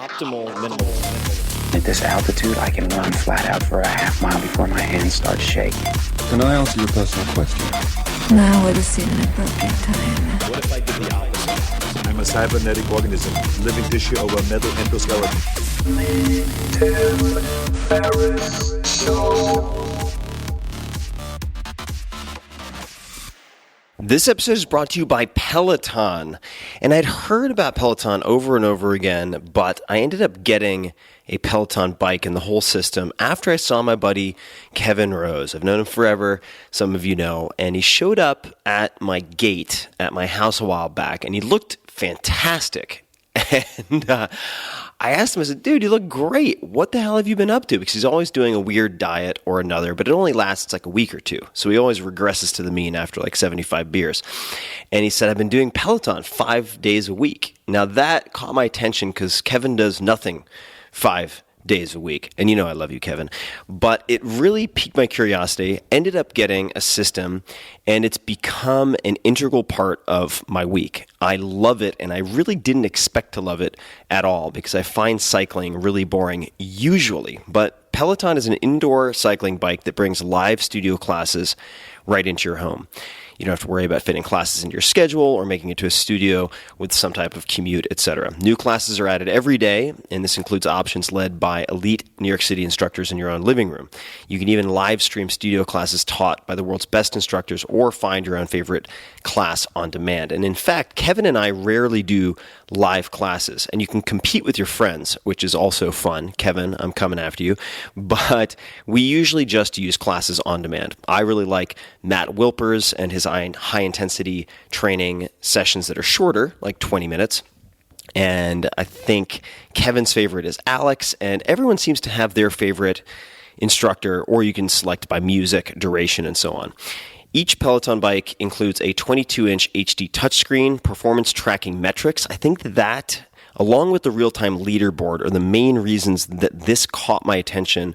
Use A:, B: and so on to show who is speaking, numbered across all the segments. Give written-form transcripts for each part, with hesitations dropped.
A: Optimal minimalism.
B: At this altitude, I can run flat out for a half mile before my hands start shaking.
C: Can I answer your personal question?
D: Now would seem an appropriate time.
A: What if I did the opposite?
E: I'm a cybernetic organism, living tissue over a metal endoskeleton.
F: This episode is brought to you by Peloton. And I'd heard about Peloton over and over again, but I ended up getting a Peloton bike and the whole system after I saw my buddy Kevin Rose. I've known him forever, some of you know, and he showed up at my gate at my house a while back, and he looked fantastic. And I asked him, I said, dude, you look great. What the hell have you been up to? Because he's always doing a weird diet or another, but it only lasts like a week or two. So he always regresses to the mean after like 75 beers. And he said, I've been doing Peloton 5 days a week. Now that caught my attention because Kevin does nothing 5 days a week. And you know I love you, Kevin. But it really piqued my curiosity. Ended up getting a system, and it's become an integral part of my week. I love it, and I really didn't expect to love it at all because I find cycling really boring usually. But Peloton is an indoor cycling bike that brings live studio classes right into your home. You don't have to worry about fitting classes into your schedule or making it to a studio with some type of commute, etc. New classes are added every day, and this includes options led by elite New York City instructors in your own living room. You can even live stream studio classes taught by the world's best instructors or find your own favorite class on demand. And in fact, Kevin and I rarely do live classes, and you can compete with your friends, which is also fun. Kevin, I'm coming after you. But we usually just use classes on demand. I really like Matt Wilper's and his high-intensity training sessions that are shorter, like 20 minutes. And I think Kevin's favorite is Alex, and everyone seems to have their favorite instructor, or you can select by music, duration, and so on. Each Peloton bike includes a 22-inch HD touchscreen, performance tracking metrics. I think that, along with the real-time leaderboard, are the main reasons that this caught my attention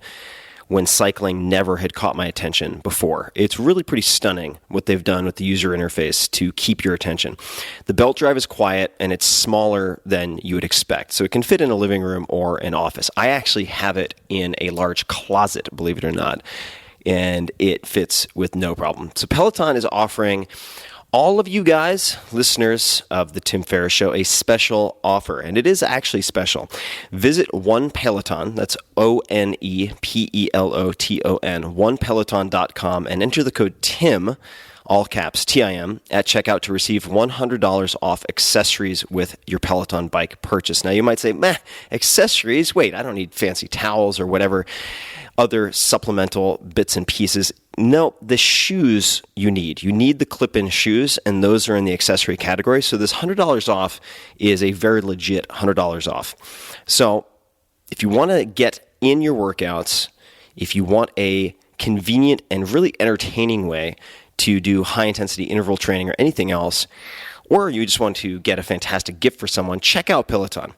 F: when cycling never had caught my attention before. It's really pretty stunning what they've done with the user interface to keep your attention. The belt drive is quiet, and it's smaller than you would expect, so it can fit in a living room or an office. I actually have it in a large closet, believe it or not, and it fits with no problem. So Peloton is offering all of you guys, listeners of The Tim Ferriss Show, a special offer, and it is actually special. Visit One Peloton, that's OnePeloton, onepeloton.com, and enter the code TIM, all caps, TIM, at checkout to receive $100 off accessories with your Peloton bike purchase. Now, you might say, meh, accessories? Wait, I don't need fancy towels or whatever other supplemental bits and pieces. No, the shoes you need. You need the clip-in shoes, and those are in the accessory category. So this $100 off is a very legit $100 off. So if you want to get in your workouts, if you want a convenient and really entertaining way to do high-intensity interval training or anything else, or you just want to get a fantastic gift for someone, check out Peloton.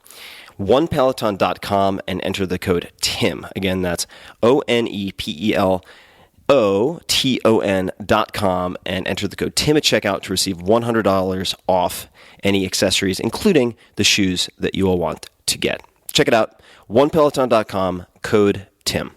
F: OnePeloton.com and enter the code TIM. Again, that's OnePeloton.com and enter the code TIM at checkout to receive $100 off any accessories, including the shoes that you will want to get. Check it out, OnePeloton.com, code TIM.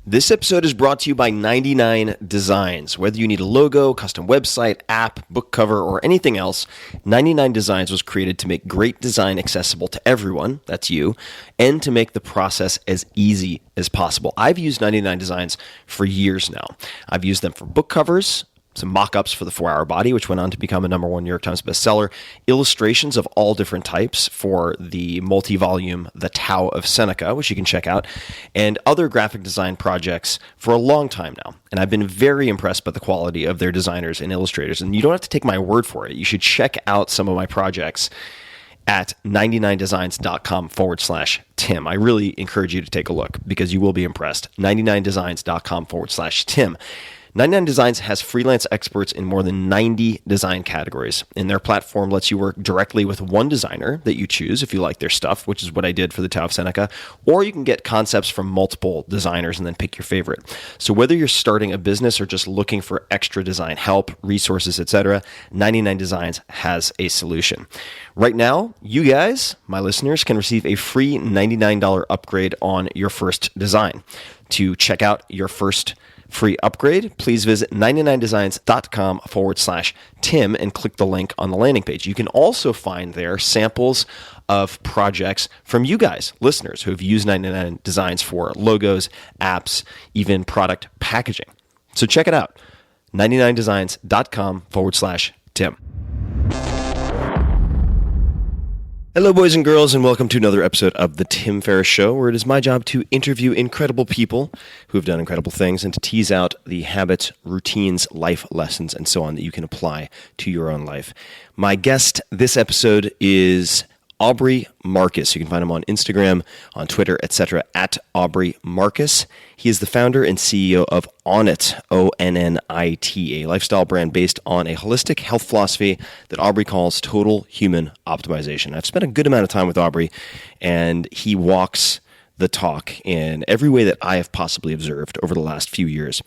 F: This episode is brought to you by 99 Designs. Whether you need a logo, custom website, app, book cover, or anything else, 99 Designs was created to make great design accessible to everyone, that's you, and to make the process as easy as possible. I've used 99 Designs for years now. I've used them for book covers, some mock-ups for the 4-Hour Body, which went on to become a #1 New York Times bestseller, illustrations of all different types for the multi-volume The Tao of Seneca, which you can check out, and other graphic design projects for a long time now. And I've been very impressed by the quality of their designers and illustrators. And you don't have to take my word for it. You should check out some of my projects at 99designs.com/Tim. I really encourage you to take a look because you will be impressed. 99designs.com/Tim. 99 Designs has freelance experts in more than 90 design categories, and their platform lets you work directly with one designer that you choose if you like their stuff, which is what I did for the Tao of Seneca, or you can get concepts from multiple designers and then pick your favorite. So whether you're starting a business or just looking for extra design help, resources, etc., 99 Designs has a solution. Right now, you guys, my listeners, can receive a free $99 upgrade on your first design. To check out your first free upgrade, please visit 99designs.com/Tim and click the link on the landing page. You can also find there samples of projects from you guys, listeners, who have used 99 Designs for logos, apps, even product packaging. So check it out, 99designs.com/Tim. Hello, boys and girls, and welcome to another episode of The Tim Ferriss Show, where it is my job to interview incredible people who have done incredible things and to tease out the habits, routines, life lessons, and so on that you can apply to your own life. My guest this episode is Aubrey Marcus. You can find him on Instagram, on Twitter, etc. at Aubrey Marcus. He is the founder and CEO of Onnit, Onnit, a lifestyle brand based on a holistic health philosophy that Aubrey calls total human optimization. I've spent a good amount of time with Aubrey, and he walks the talk in every way that I have possibly observed over the last few years.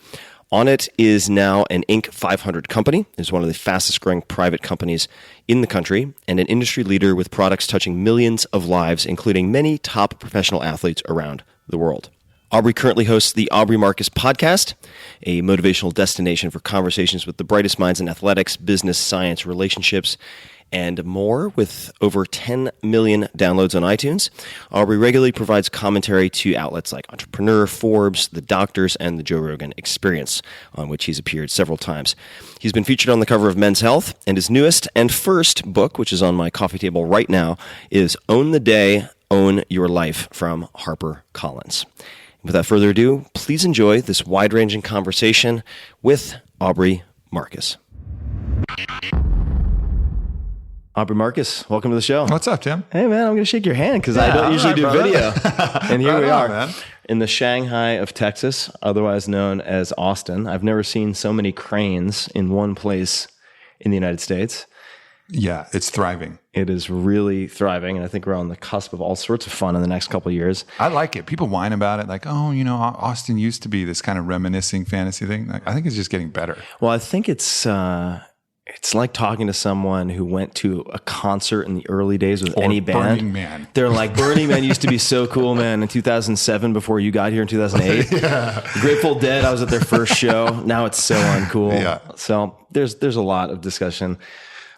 F: Onnit is now an Inc. 500 company. It's one of the fastest growing private companies in the country and an industry leader with products touching millions of lives, including many top professional athletes around the world. Aubrey currently hosts the Aubrey Marcus podcast, a motivational destination for conversations with the brightest minds in athletics, business, science, relationships, and more, with over 10 million downloads on iTunes. Aubrey regularly provides commentary to outlets like Entrepreneur, Forbes, The Doctors, and The Joe Rogan Experience, on which he's appeared several times. He's been featured on the cover of Men's Health, and his newest and first book, which is on my coffee table right now, is Own the Day, Own Your Life from HarperCollins. Without further ado, please enjoy this wide-ranging conversation with Aubrey Marcus. Aubrey Marcus, welcome to the show.
G: What's up, Tim?
F: Hey, man, I'm going to shake your hand because I don't usually do video. And here we are,
G: man.
F: In the Shanghai of Texas, otherwise known as Austin. I've never seen so many cranes in one place in the United States.
G: Yeah, it's thriving.
F: It is really thriving, and I think we're on the cusp of all sorts of fun in the next couple of years.
G: I like it. People whine about it like, oh, you know, Austin used to be this kind of reminiscing fantasy thing. I think it's just getting better.
F: Well, I think it's like talking to someone who went to a concert in the early days with any band.
G: Burning Man.
F: They're like, Burning Man used to be so cool, man, in 2007 before you got here in 2008.
G: Yeah.
F: Grateful Dead, I was at their first show. Now it's so uncool.
G: Yeah.
F: So there's a lot of discussion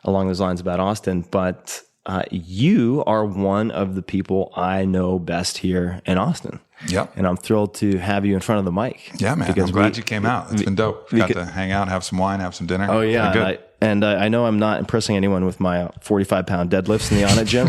F: along those lines about Austin, but you are one of the people I know best here in Austin.
G: Yep.
F: And I'm thrilled to have you in front of the mic.
G: Yeah, man. I'm glad you came out. It's been dope. Got to hang out, have some wine, have some dinner.
F: Oh, yeah.
G: Good.
F: I know I'm not impressing anyone with my 45-pound deadlifts in the Onnit gym.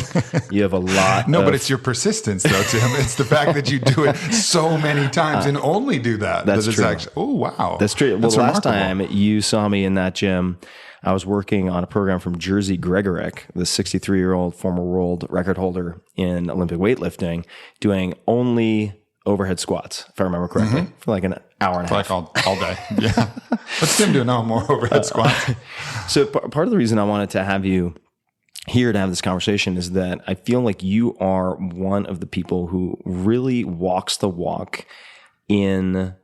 F: You have a lot.
G: No, but it's your persistence, though, Tim. It's the fact that you do it so many times and only do that.
F: That's true.
G: Oh, wow.
F: That's true.
G: That's
F: well, last
G: remarkable.
F: time you saw me in that gym, I was working on a program from Jerzy Gregorek, the 63-year-old former world record holder in Olympic weightlifting, doing only overhead squats, if I remember correctly, for like an hour and a half.
G: Like all day. Yeah. What's Tim doing? No more overhead squats.
F: So part of the reason I wanted to have you here to have this conversation is that I feel like you are one of the people who really walks the walk in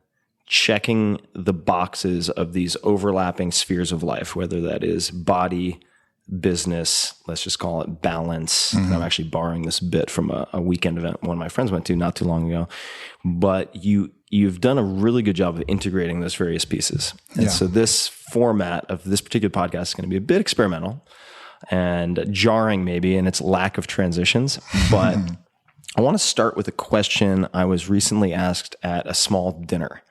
F: checking the boxes of these overlapping spheres of life, whether that is body, business, let's just call it balance. And I'm actually borrowing this bit from a weekend event one of my friends went to not too long ago. But you've done a really good job of integrating those various pieces. And so this format of this particular podcast is going to be a bit experimental and jarring maybe in its lack of transitions. But I want to start with a question I was recently asked at a small dinner.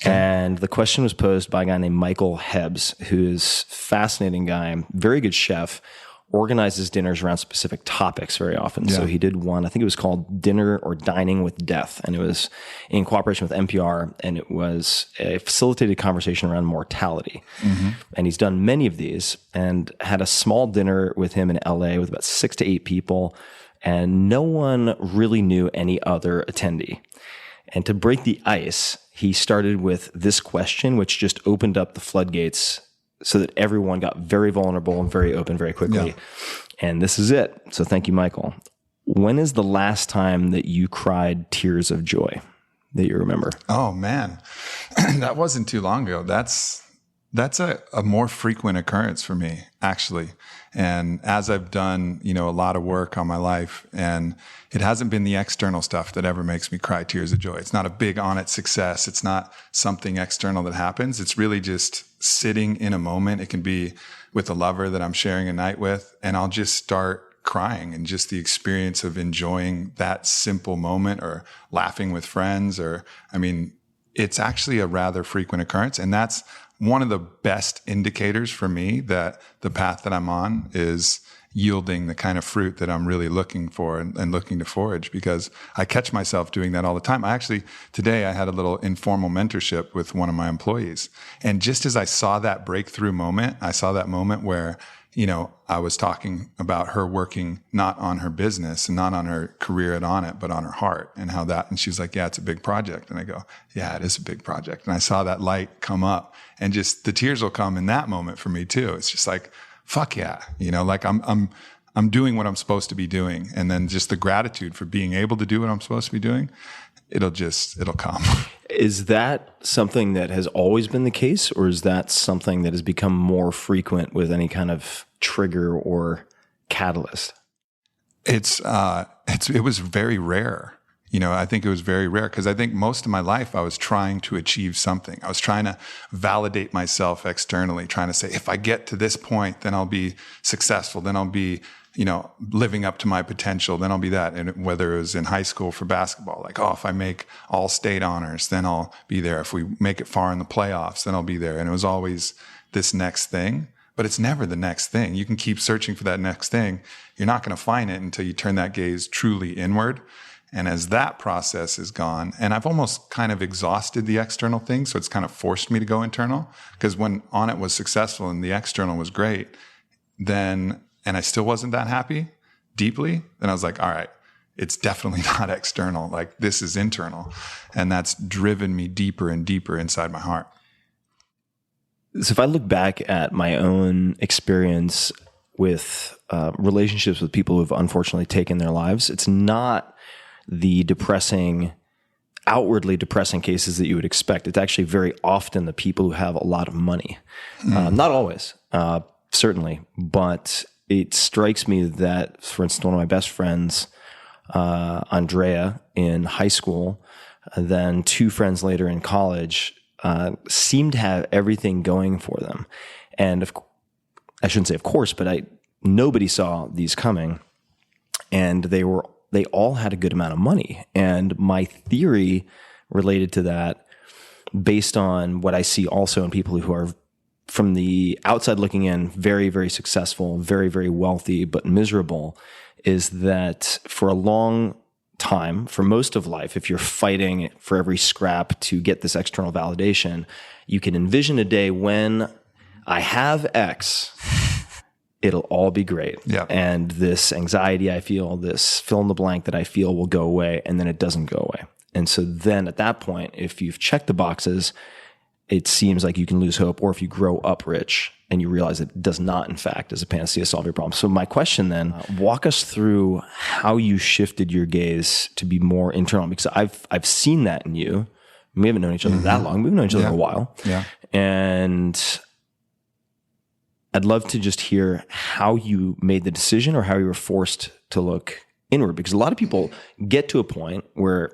F: And the question was posed by a guy named Michael Hebbs, who's a fascinating guy, very good chef, organizes dinners around specific topics very often.
G: Yeah.
F: So he did one, I think it was called Dinner or Dining with Death. And it was in cooperation with NPR. And it was a facilitated conversation around mortality. And he's done many of these and had a small dinner with him in LA with about 6 to 8 people. And no one really knew any other attendee. And to break the ice, he started with this question, which just opened up the floodgates so that everyone got very vulnerable and very open very quickly.
G: Yeah.
F: And this is it. So thank you, Michael. When is the last time that you cried tears of joy that you remember?
G: Oh man, that wasn't too long ago. That's a more frequent occurrence for me, actually. And as I've done, a lot of work on my life, and it hasn't been the external stuff that ever makes me cry tears of joy. It's not a big on it success. It's not something external that happens. It's really just sitting in a moment. It can be with a lover that I'm sharing a night with, and I'll just start crying, and just the experience of enjoying that simple moment, or laughing with friends, it's actually a rather frequent occurrence. And that's one of the best indicators for me that the path that I'm on is yielding the kind of fruit that I'm really looking for and looking to forage, because I catch myself doing that all the time. Today I had a little informal mentorship with one of my employees. And just as I saw that breakthrough moment, I saw that moment where, I was talking about her working not on her business and not on her career at On It, but on her heart, and and she was like, yeah, it's a big project. And I go, yeah, it is a big project. And I saw that light come up, and just the tears will come in that moment for me too. It's just like, fuck yeah. Like I'm doing what I'm supposed to be doing. And then just the gratitude for being able to do what I'm supposed to be doing, it'll come.
F: Is that something that has always been the case, or is that something that has become more frequent with any kind of trigger or catalyst?
G: It was very rare. I think it was very rare, because I think most of my life I was trying to achieve something. I was trying to validate myself externally, trying to say, if I get to this point, then I'll be successful. Then I'll be, living up to my potential. Then I'll be that. And whether it was in high school for basketball, like, if I make all state honors, then I'll be there. If we make it far in the playoffs, then I'll be there. And it was always this next thing. But it's never the next thing. You can keep searching for that next thing. You're not going to find it until you turn that gaze truly inward. And as that process is gone, and I've almost kind of exhausted the external thing, so it's kind of forced me to go internal. Because when On It was successful and the external was great, and I still wasn't that happy deeply, then I was like, all right, it's definitely not external. Like, this is internal. And that's driven me deeper and deeper inside my heart.
F: So if I look back at my own experience with relationships with people who have unfortunately taken their lives, it's not the outwardly depressing cases that you would expect. It's actually very often the people who have a lot of money. Not always, certainly, but it strikes me that, for instance, one of my best friends, Andrea, in high school, then two friends later in college, seemed to have everything going for them. And I shouldn't say of course, but nobody saw these coming, and they all had a good amount of money. And my theory related to that, based on what I see also in people who are from the outside looking in, very, very successful, very, very wealthy, but miserable, is that for a long time, for most of life, if you're fighting for every scrap to get this external validation, you can envision a day when I have X, it'll all be great.
G: Yeah.
F: And this anxiety I feel, this fill in the blank that I feel will go away, and then it doesn't go away. And so then at that point, if you've checked the boxes, it seems like you can lose hope. Or if you grow up rich and you realize it does not, in fact, as a panacea solve your problem. So my question then, walk us through how you shifted your gaze to be more internal, because I've seen that in you. We haven't known each other that long. We've known each other a while.
G: Yeah.
F: And I'd love to just hear how you made the decision, or how you were forced to look inward, because a lot of people get to a point where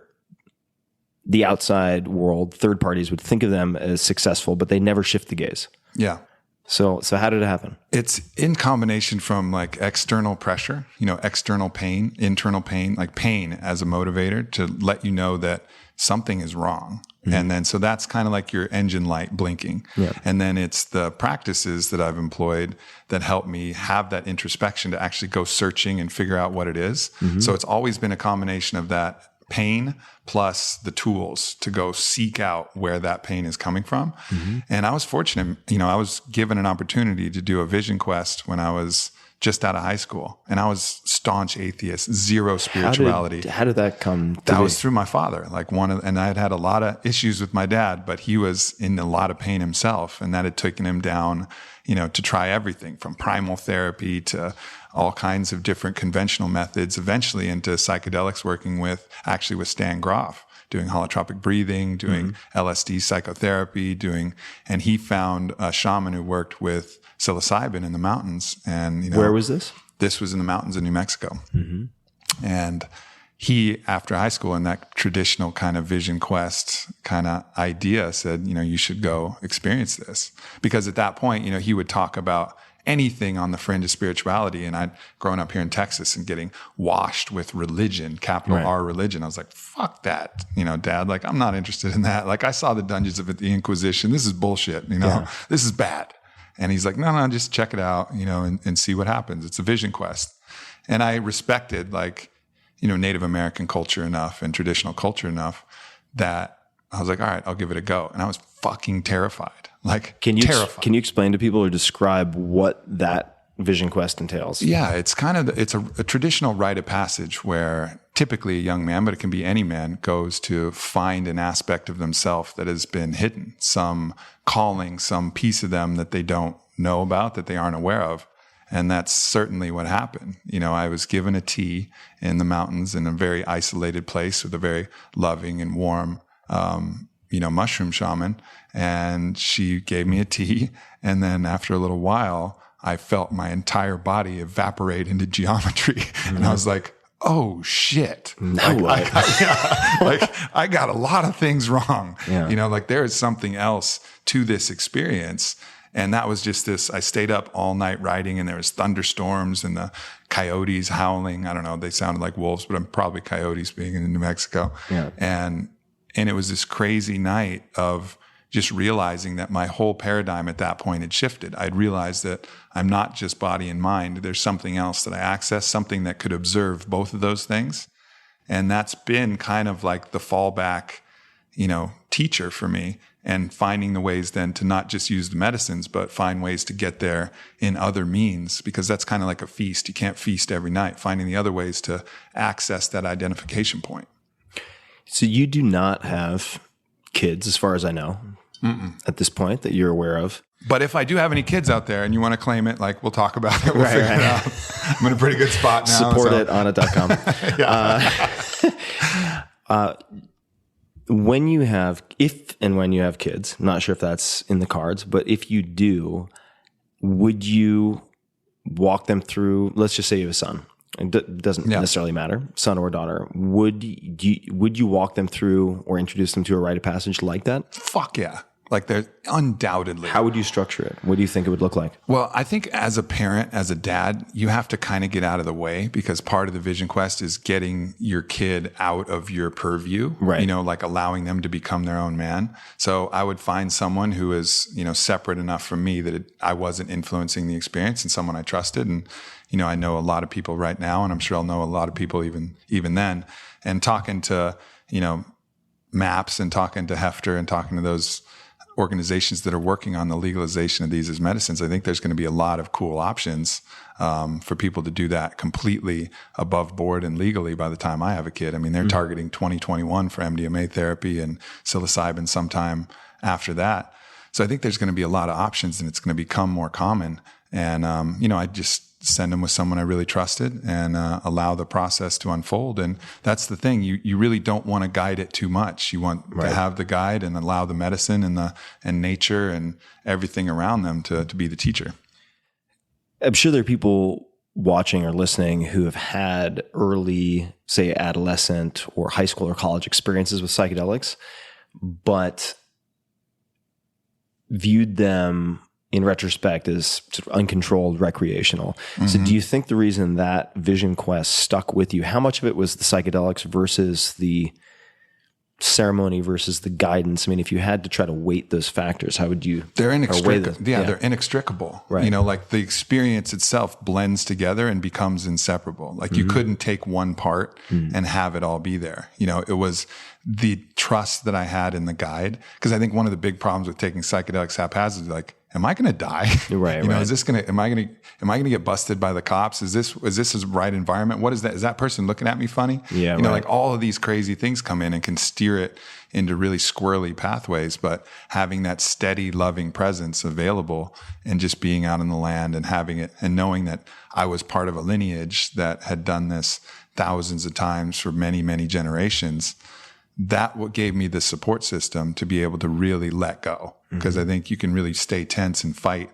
F: the outside world, third parties, would think of them as successful, but they never shift the gaze.
G: Yeah.
F: So how did it happen?
G: It's in combination from like external pressure, external pain, internal pain, like pain as a motivator to let you know that something is wrong. Mm-hmm. And then, so that's kind of like your engine light blinking.
F: Yeah.
G: And then it's the practices that I've employed that help me have that introspection to actually go searching and figure out what it is. Mm-hmm. So it's always been a combination of that pain plus the tools to go seek out where that pain is coming from. Mm-hmm. And I was fortunate, I was given an opportunity to do a vision quest when I was just out of high school. And I was staunch atheist, zero spirituality.
F: How did that come to
G: That
F: be?
G: was through my father. And I had a lot of issues with my dad, but he was in a lot of pain himself. And that had taken him down, to try everything from primal therapy to all kinds of different conventional methods, eventually into psychedelics, working with Stan Groff, doing holotropic breathing, doing LSD psychotherapy, and he found a shaman who worked with psilocybin in the mountains. And,
F: where was this?
G: This was in the mountains of New Mexico. And he, after high school, in that traditional kind of vision quest kind of idea, said, you should go experience this. Because at that point, he would talk about anything on the fringe of spirituality. And I'd grown up here in Texas and getting washed with religion, capital R religion. I was like, fuck that, Dad, like, I'm not interested in that. Like, I saw the dungeons of the Inquisition. This is bullshit, this is bad. And he's like, no, just check it out, and see what happens. It's a vision quest. And I respected, like, Native American culture enough and traditional culture enough that I was like, all right, I'll give it a go. And I was fucking terrified. Like, terrified.
F: Can you explain to people or describe what that vision quest entails?
G: Yeah, it's kind of, it's a traditional rite of passage where typically a young man, but it can be any man, goes to find an aspect of themselves that has been hidden, some calling, some piece of them that they don't know about, that they aren't aware of. And that's certainly what happened. I was given a tea in the mountains in a very isolated place with a very loving and warm, mushroom shaman. And she gave me a tea. And then after a little while, I felt my entire body evaporate into geometry. And I was like, oh shit. I got a lot of things wrong. Yeah. Like there is something else to this experience. And that was just this, I stayed up all night writing, and there was thunderstorms and the coyotes howling. I don't know, they sounded like wolves, but I'm probably coyotes being in New Mexico. Yeah. And it was this crazy night of just realizing that my whole paradigm at that point had shifted. I'd realized that I'm not just body and mind. There's something else that I access, something that could observe both of those things. And that's been kind of like the fallback, teacher for me. And finding the ways then to not just use the medicines, but find ways to get there in other means, because that's kind of like a feast. You can't feast every night. Finding the other ways to access that identification point.
F: So you do not have kids, as far as I know, at this point that you're aware of.
G: But if I do have any kids out there and you want to claim it, like, we'll talk about it. We'll figure it out. I'm in a pretty good spot now.
F: Support it on it.com. If and when you have kids, I'm not sure if that's in the cards, but if you do, would you walk them through, let's just say you have a son. It doesn't necessarily matter, son or daughter. Would you walk them through or introduce them to a rite of passage like that?
G: Fuck yeah. Like, there's undoubtedly.
F: How would you structure it? What do you think it would look like?
G: Well, I think as a parent, as a dad, you have to kind of get out of the way, because part of the vision quest is getting your kid out of your purview,
F: right?
G: Like allowing them to become their own man. So I would find someone who is, separate enough from me that I wasn't influencing the experience, and someone I trusted. And, I know a lot of people right now, and I'm sure I'll know a lot of people even then. And talking to, MAPS and talking to Hefter and talking to those organizations that are working on the legalization of these as medicines, I think there's going to be a lot of cool options for people to do that completely above board and legally by the time I have a kid. I mean, they're targeting 2021 for MDMA therapy and psilocybin sometime after that. So I think there's going to be a lot of options, and it's going to become more common. And, I just send them with someone I really trusted and allow the process to unfold. And that's the thing. You really don't want to guide it too much. You want to have the guide and allow the medicine and nature and everything around them to be the teacher.
F: I'm sure there are people watching or listening who have had early, say, adolescent or high school or college experiences with psychedelics, but viewed them in retrospect as sort of uncontrolled recreational. Mm-hmm. So do you think the reason that vision quest stuck with you, how much of it was the psychedelics versus the ceremony versus the guidance? I mean, if you had to try to weight those factors, how would you?
G: They're inextricable. They're inextricable.
F: Right.
G: Like the experience itself blends together and becomes inseparable. Like you couldn't take one part and have it all be there. It was the trust that I had in the guide. Because I think one of the big problems with taking psychedelics haphazardly, like am I going to die?
F: Right,
G: you know,
F: right.
G: is this going to, am I going to get busted by the cops? Is this the right environment? What is that? Is that person looking at me funny?
F: Yeah,
G: you know,
F: right.
G: like all of these crazy things come in and can steer it into really squirrely pathways, but having that steady, loving presence available and just being out in the land and having it and knowing that I was part of a lineage that had done this thousands of times for many, many generations, that what gave me the support system to be able to really let go. Because I think you can really stay tense and fight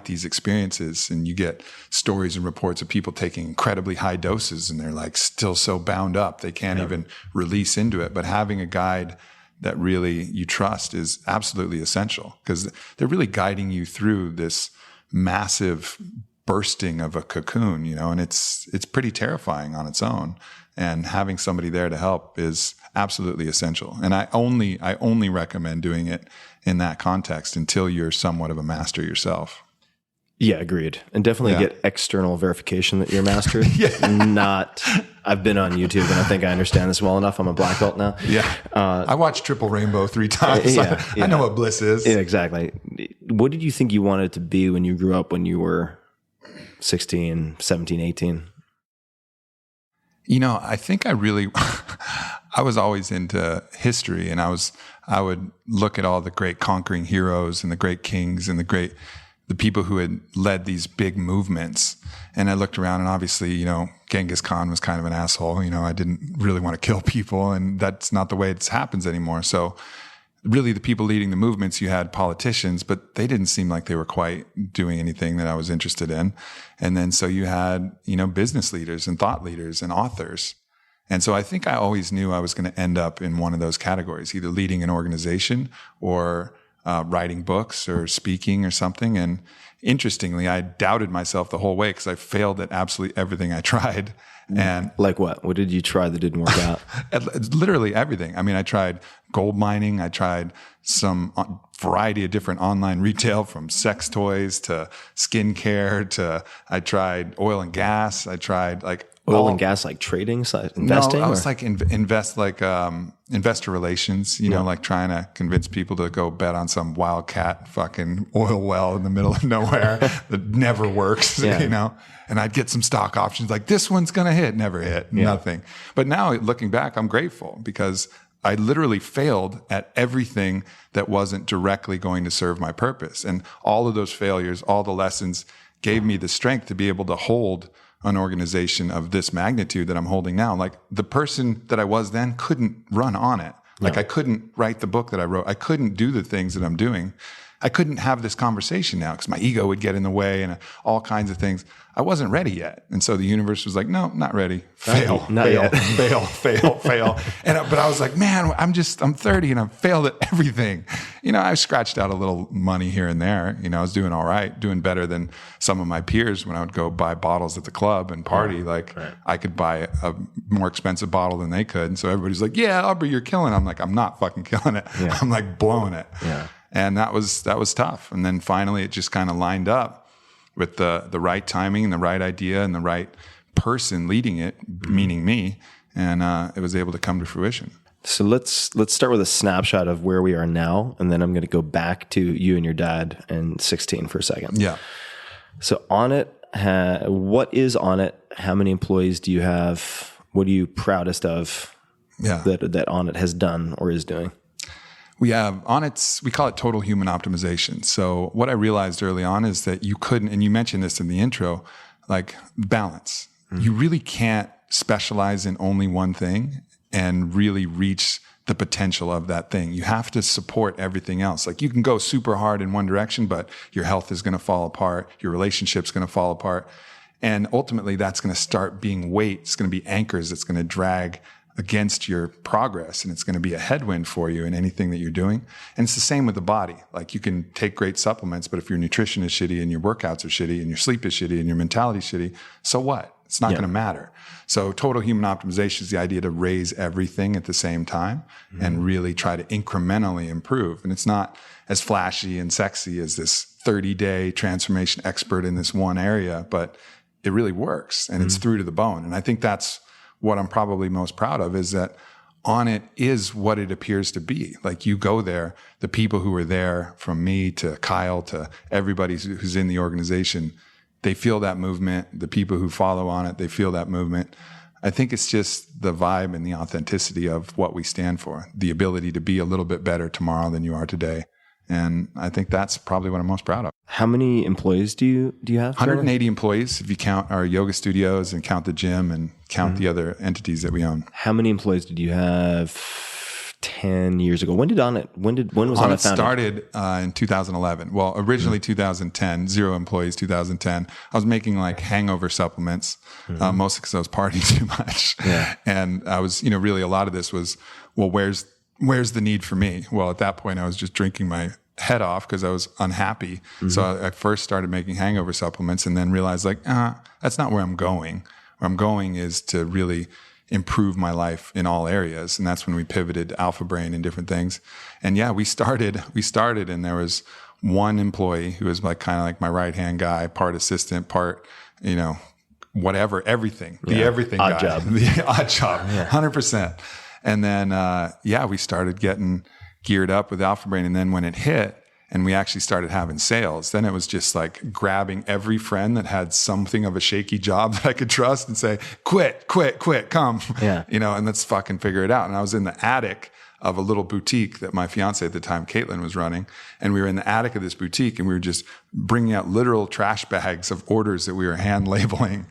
G: these experiences. And you get stories and reports of people taking incredibly high doses and they're like still so bound up, they can't even release into it. But having a guide that really you trust is absolutely essential, because they're really guiding you through this massive bursting of a cocoon, you know, and it's pretty terrifying on its own. And having somebody there to help is absolutely essential. And I only recommend doing it in that context until you're somewhat of a master yourself.
F: Yeah, agreed. And definitely get external verification that you're mastered. I've been on YouTube and I think I understand this well enough. I'm a black belt now.
G: Yeah. I watched Triple Rainbow 3 times. I know what bliss is.
F: Yeah, exactly. What did you think you wanted to be when you grew up, when you were 16, 17, 18?
G: You know, I think I was always into history, and I would look at all the great conquering heroes and the great kings and the people who had led these big movements. And I looked around, and obviously, you know, Genghis Khan was kind of an asshole. You know, I didn't really want to kill people, and that's not the way it happens anymore. So really the people leading the movements, you had politicians, but they didn't seem like they were quite doing anything that I was interested in. And then so you had, you know, business leaders and thought leaders and authors. And so I think I always knew I was going to end up in one of those categories, either leading an organization or writing books or speaking or something. And interestingly, I doubted myself the whole way because I failed at absolutely everything I tried. And
F: like what? What did you try that didn't work out?
G: Literally everything. I mean, I tried gold mining. I tried some variety of different online retail, from sex toys to skincare to, I tried oil and gas. I tried like
F: oil and gas, like trading, investing?
G: No, I was like investor relations, you know, like trying to convince people to go bet on some wildcat fucking oil well in the middle of nowhere that never works, you know, and I'd get some stock options like this one's going to hit, never hit, nothing. But now looking back, I'm grateful because I literally failed at everything that wasn't directly going to serve my purpose. And all of those failures, all the lessons gave me the strength to be able to hold an organization of this magnitude that I'm holding now. Like the person that I was then couldn't run on it. Like I couldn't write the book that I wrote. I couldn't do the things that I'm doing. I couldn't have this conversation now because my ego would get in the way and all kinds of things. I wasn't ready yet. And so the universe was like, no, not ready. Fail. But I was like, man, I'm 30 and I've failed at everything. You know, I scratched out a little money here and there. You know, I was doing all right, doing better than some of my peers when I would go buy bottles at the club and party. I could buy a more expensive bottle than they could. And so everybody's like, yeah, Aubrey, you're killing it. I'm like, I'm not fucking killing it. Yeah. I'm like blowing it. Yeah. And that was tough. And then finally it just kind of lined up with the right timing and the right idea and the right person leading it, meaning me. And it was able to come to fruition.
F: So let's start with a snapshot of where we are now. And then I'm going to go back to you and your dad in 16 for a second. Yeah. So On It, what is On It? How many employees do you have? What are you proudest of that On It has done or is doing?
G: We have On It, we call it total human optimization. So what I realized early on is that you couldn't, and you mentioned this in the intro, like balance. Mm-hmm. You really can't specialize in only one thing and really reach the potential of that thing. You have to support everything else. Like you can go super hard in one direction, but your health is going to fall apart. Your relationship's going to fall apart. And ultimately that's going to start being weight. It's going to be anchors that's going to drag against your progress, and it's going to be a headwind for you in anything that you're doing. And it's the same with the body. Like you can take great supplements, but if your nutrition is shitty and your workouts are shitty and your sleep is shitty and your mentality is shitty, so what? It's not going to matter. So total human optimization is the idea to raise everything at the same time and really try to incrementally improve. And it's not as flashy and sexy as this 30-day transformation expert in this one area, but it really works and it's through to the bone. And I think that's what I'm probably most proud of, is that on it is what it appears to be. Like you go there, the people who are there, from me to Kyle to everybody who's in the organization, they feel that movement. The people who follow on it, they feel that movement. I think it's just the vibe and the authenticity of what we stand for, the ability to be a little bit better tomorrow than you are today. And I think that's probably what I'm most proud of.
F: How many employees do you have?
G: 180 employees if you count our yoga studios and count the gym and count the other entities that we own.
F: How many employees did you have 10 years ago? When was Onnit founded?
G: Started in 2011. Well, originally 2010, 0 employees, 2010. I was making like hangover supplements, mostly because I was partying too much.
F: Yeah.
G: And I was, really a lot of this was, well, where's the need for me? Well, at that point I was just drinking my head off because I was unhappy. So I first started making hangover supplements and then realized like, that's not where I'm going. Where I'm going is to really improve my life in all areas. And that's when we pivoted to Alpha Brain and different things. And yeah, we started and there was one employee who was like kind of like my right-hand guy, part assistant, part, whatever, everything, the everything
F: odd
G: guy.
F: Job.
G: The odd job, 100%. And then, we started getting geared up with Alpha Brain. And then when it hit and we actually started having sales, then it was just like grabbing every friend that had something of a shaky job that I could trust and say, quit, come, and let's fucking figure it out. And I was in the attic of a little boutique that my fiance at the time, Caitlin, was running. And we were in the attic of this boutique and we were just bringing out literal trash bags of orders that we were hand labeling,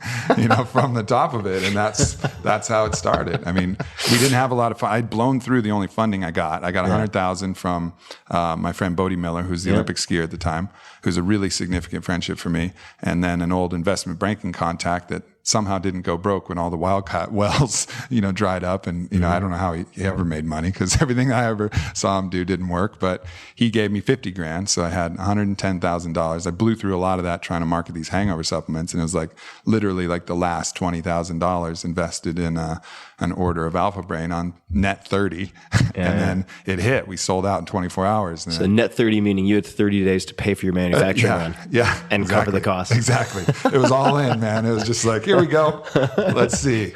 G: from the top of it. And that's how it started. I mean, we didn't have a lot of fun. I'd blown through the only funding I got. I got $100,000 from my friend Bodie Miller, who's the Olympic skier at the time, who's a really significant friendship for me. And then an old investment banking contact that somehow didn't go broke when all the Wildcat wells, dried up. And, I don't know how he ever made money because everything I ever saw him do didn't work, but he gave me $50,000. So I had $110,000. I blew through a lot of that trying to market these hangover supplements. And it was like literally like the last $20,000 invested in an order of Alpha Brain on net 30. And then it hit. We sold out in 24 hours.
F: So net 30, meaning you had 30 days to pay for your manufacturing run.
G: Yeah.
F: And
G: exactly.
F: cover the cost.
G: Exactly. It was all in, man. It was just like, here we go. Let's see.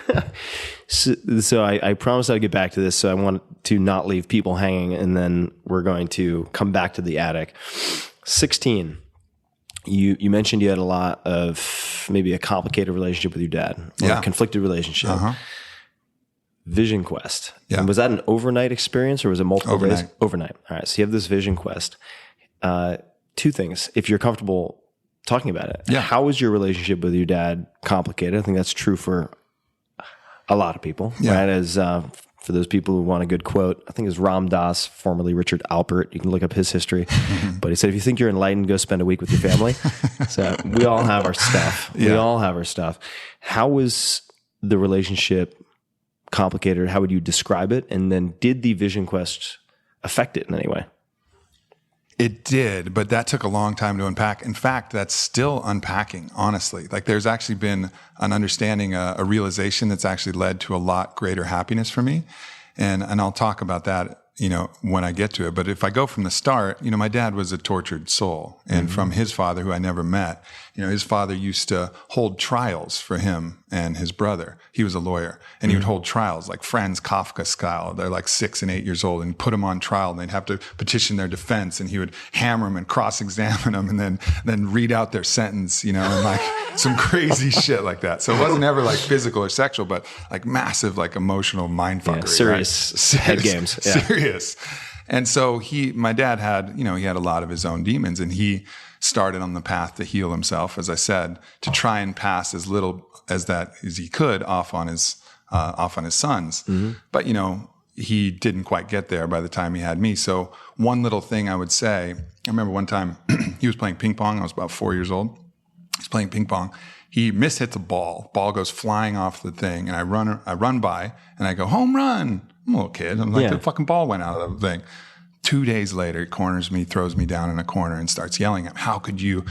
F: So I promised I'd get back to this. So I want to not leave people hanging, and then we're going to come back to the attic. 16. You mentioned you had a lot of maybe a complicated relationship with your dad, or a conflicted relationship. Vision quest.
G: Yeah.
F: And was that an overnight experience or was it multiple
G: Overnight.
F: days? Overnight. All right. So you have this vision quest. 2 things, if you're comfortable talking about it.
G: Yeah.
F: How was your relationship with your dad complicated? I think that's true for a lot of people, right? As for those people who want a good quote, I think it's Ram Dass, formerly Richard Alpert. You can look up his history. But he said, if you think you're enlightened, go spend a week with your family. So we all have our stuff. We all have our stuff. How was the relationship complicated? How would you describe it? And then did the vision quest affect it in any way?
G: It did, but that took a long time to unpack. In fact, that's still unpacking, honestly. Like there's actually been an understanding, a realization that's actually led to a lot greater happiness for me. And I'll talk about that, when I get to it. But if I go from the start, my dad was a tortured soul. And from his father, who I never met, his father used to hold trials for him and his brother. He was a lawyer, and he would hold trials like Franz Kafka style. They're like 6 and 8 years old, and put them on trial, and they'd have to petition their defense, and he would hammer them and cross-examine them, and then read out their sentence, and like some crazy shit like that. So it wasn't ever like physical or sexual, but like massive, like emotional mindfuckery.
F: Serious head games. Yeah.
G: Serious. And so my dad had, he had a lot of his own demons, and he started on the path to heal himself, as I said, to try and pass as little as he could off on his sons. But, he didn't quite get there by the time he had me. So one little thing I would say, I remember one time he was playing ping pong. I was about 4 years old. He's playing ping pong. He mishits a ball. Ball goes flying off the thing, and I run by, and I go, home run. I'm a little kid. I'm like, the fucking ball went out of the thing. 2 days later, he corners me, throws me down in a corner, and starts yelling at me. How could you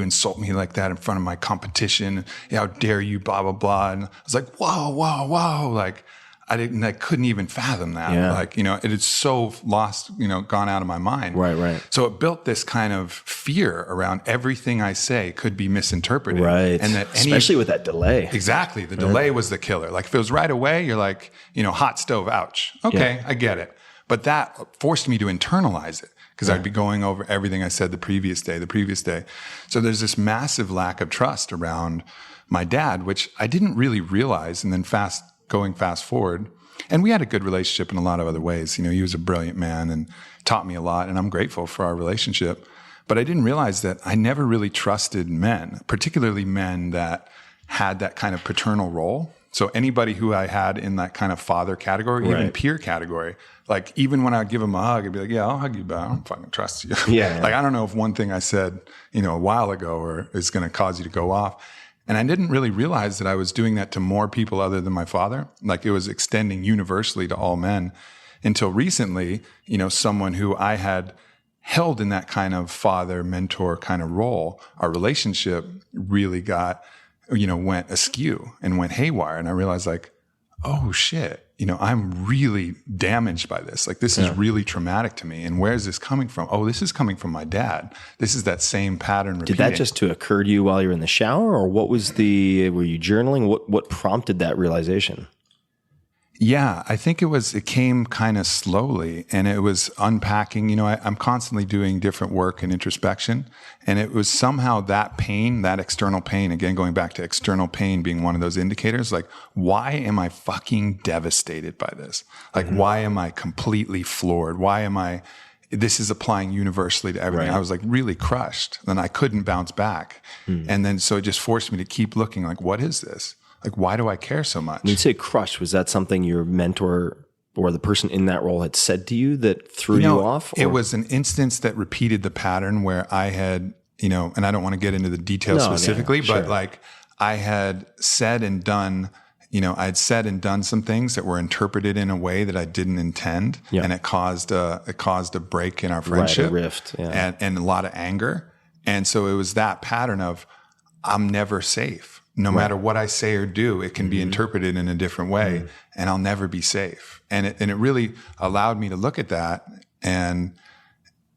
G: insult me like that in front of my competition? How dare you, blah, blah, blah. And I was like, whoa. Like, I couldn't even fathom that.
F: Yeah.
G: Like, you know, it had so lost, you know, gone out of my mind.
F: Right.
G: So it built this kind of fear around everything I say could be misinterpreted.
F: Right.
G: And that
F: especially with that delay.
G: Exactly. The delay was the killer. Like if it was right away, you're like, you know, hot stove, ouch. Okay, I get it. But that forced me to internalize it because I'd be going over everything I said the previous day. So there's this massive lack of trust around my dad, which I didn't really realize. And then fast forward, and we had a good relationship in a lot of other ways. You know, he was a brilliant man and taught me a lot, and I'm grateful for our relationship. But I didn't realize that I never really trusted men, particularly men that had that kind of paternal role. So anybody who I had in that kind of father category, even peer category, like even when I'd give him a hug, I'd be like, yeah, I'll hug you, but I don't fucking trust you.
F: Yeah.
G: Like, I don't know if one thing I said, you know, a while ago or is going to cause you to go off. And I didn't really realize that I was doing that to more people other than my father. Like it was extending universally to all men until recently, you know, someone who I had held in that kind of father mentor kind of role, our relationship really got, you know, went askew and went haywire. And I realized like, oh shit, you know, I'm really damaged by this. Like this is really traumatic to me. And where is this coming from? Oh, this is coming from my dad. This is that same pattern repeating.
F: Did that just to occur to you while you were in the shower, or what was were you journaling? What prompted that realization?
G: Yeah, I think it came kind of slowly, and it was unpacking. You know, I'm constantly doing different work and introspection, and it was somehow that pain, that external pain, again, going back to external pain being one of those indicators, like, why am I fucking devastated by this? Like, why am I completely floored? This is applying universally to everything.
F: Right.
G: I was like really crushed, and I couldn't bounce back. And then, so it just forced me to keep looking like, what is this? Like, why do I care so much?
F: When you say crushed, was that something your mentor or the person in that role had said to you that threw you off? Or?
G: It was an instance that repeated the pattern where I had, you know, and I don't want to get into the details specifically, but like I had said and done, you know, I'd said and done some things that were interpreted in a way that I didn't intend. Yeah. And it caused a break in our friendship.
F: Right, a rift. Yeah.
G: And a lot of anger. And so it was that pattern of, I'm never safe. No matter what I say or do, it can be interpreted in a different way, and I'll never be safe. And it really allowed me to look at that and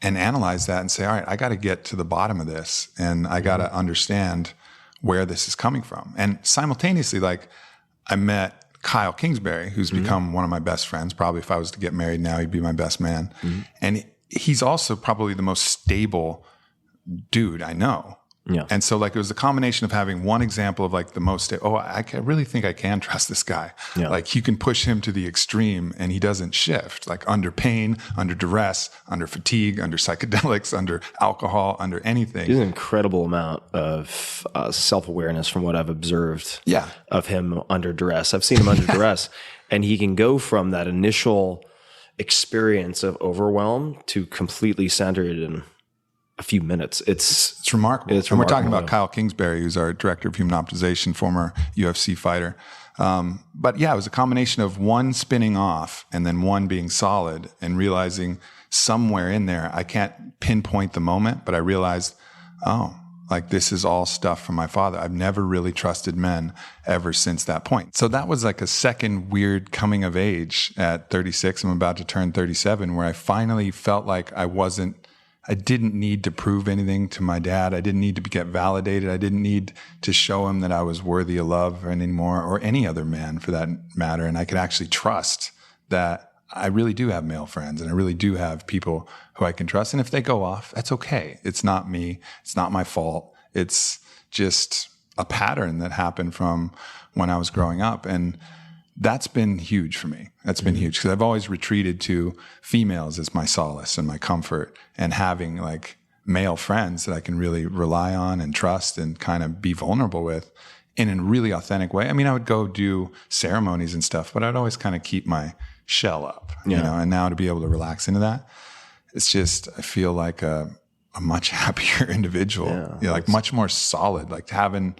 G: analyze that and say, all right, I got to get to the bottom of this, and I got to understand where this is coming from. And simultaneously, like, I met Kyle Kingsbury, who's become one of my best friends. Probably if I was to get married now, he'd be my best man. And he's also probably the most stable dude I know.
F: Yeah.
G: And so like it was a combination of having one example of like the most, I really think I can trust this guy. Yeah. Like you can push him to the extreme and he doesn't shift, like under pain, under duress, under fatigue, under psychedelics, under alcohol, under anything.
F: There's an incredible amount of self-awareness from what I've observed of him under duress. I've seen him under duress, and he can go from that initial experience of overwhelm to completely centered in a few minutes. It's
G: remarkable.
F: It's
G: and
F: remarkable.
G: We're talking about Kyle Kingsbury, who's our director of human optimization, former UFC fighter. But yeah, it was a combination of one spinning off and then one being solid, and realizing somewhere in there, I can't pinpoint the moment, but I realized, like this is all stuff from my father. I've never really trusted men ever since that point. So that was like a second weird coming of age at 36. I'm about to turn 37, where I finally felt like I didn't need to prove anything to my dad. I didn't need to get validated. I didn't need to show him that I was worthy of love anymore, or any other man for that matter. And I could actually trust that I really do have male friends, and I really do have people who I can trust. And if they go off, that's okay. It's not me. It's not my fault. It's just a pattern that happened from when I was growing up. And that's been huge for me. That's been huge, because I've always retreated to females as my solace and my comfort, and having like male friends that I can really rely on and trust and kind of be vulnerable with in a really authentic way. I mean, I would go do ceremonies and stuff, but I'd always kind of keep my shell up, you know, and now to be able to relax into that, it's just, I feel like a much happier individual, like much more solid, like having,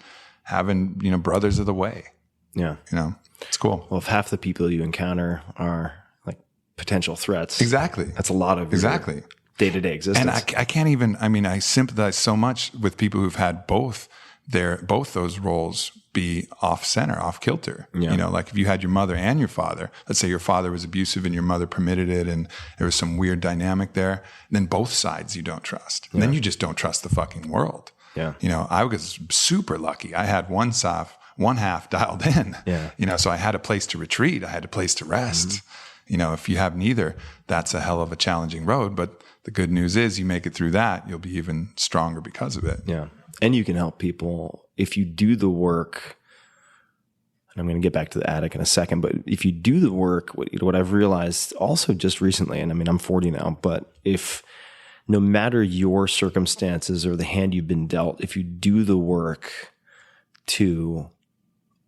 G: you know, brothers of the way. Yeah. You know, it's cool.
F: Well, if half the people you encounter are like potential threats.
G: Exactly.
F: That's a lot of day-to-day existence.
G: And I can't even, I mean, I sympathize so much with people who've had both both those roles be off center, off kilter.
F: Yeah.
G: You know, like if you had your mother and your father, let's say your father was abusive and your mother permitted it and there was some weird dynamic there, then both sides you don't trust. And then you just don't trust the fucking world.
F: Yeah.
G: You know, I was super lucky. I had one half dialed in.
F: Yeah.
G: You know, so I had a place to retreat. I had a place to rest. You know, if you have neither, that's a hell of a challenging road. But the good news is you make it through that, you'll be even stronger because of it.
F: Yeah. And you can help people if you do the work. And I'm going to get back to the attic in a second, but if you do the work, what I've realized also just recently, and I mean, I'm 40 now, but if no matter your circumstances or the hand you've been dealt, if you do the work to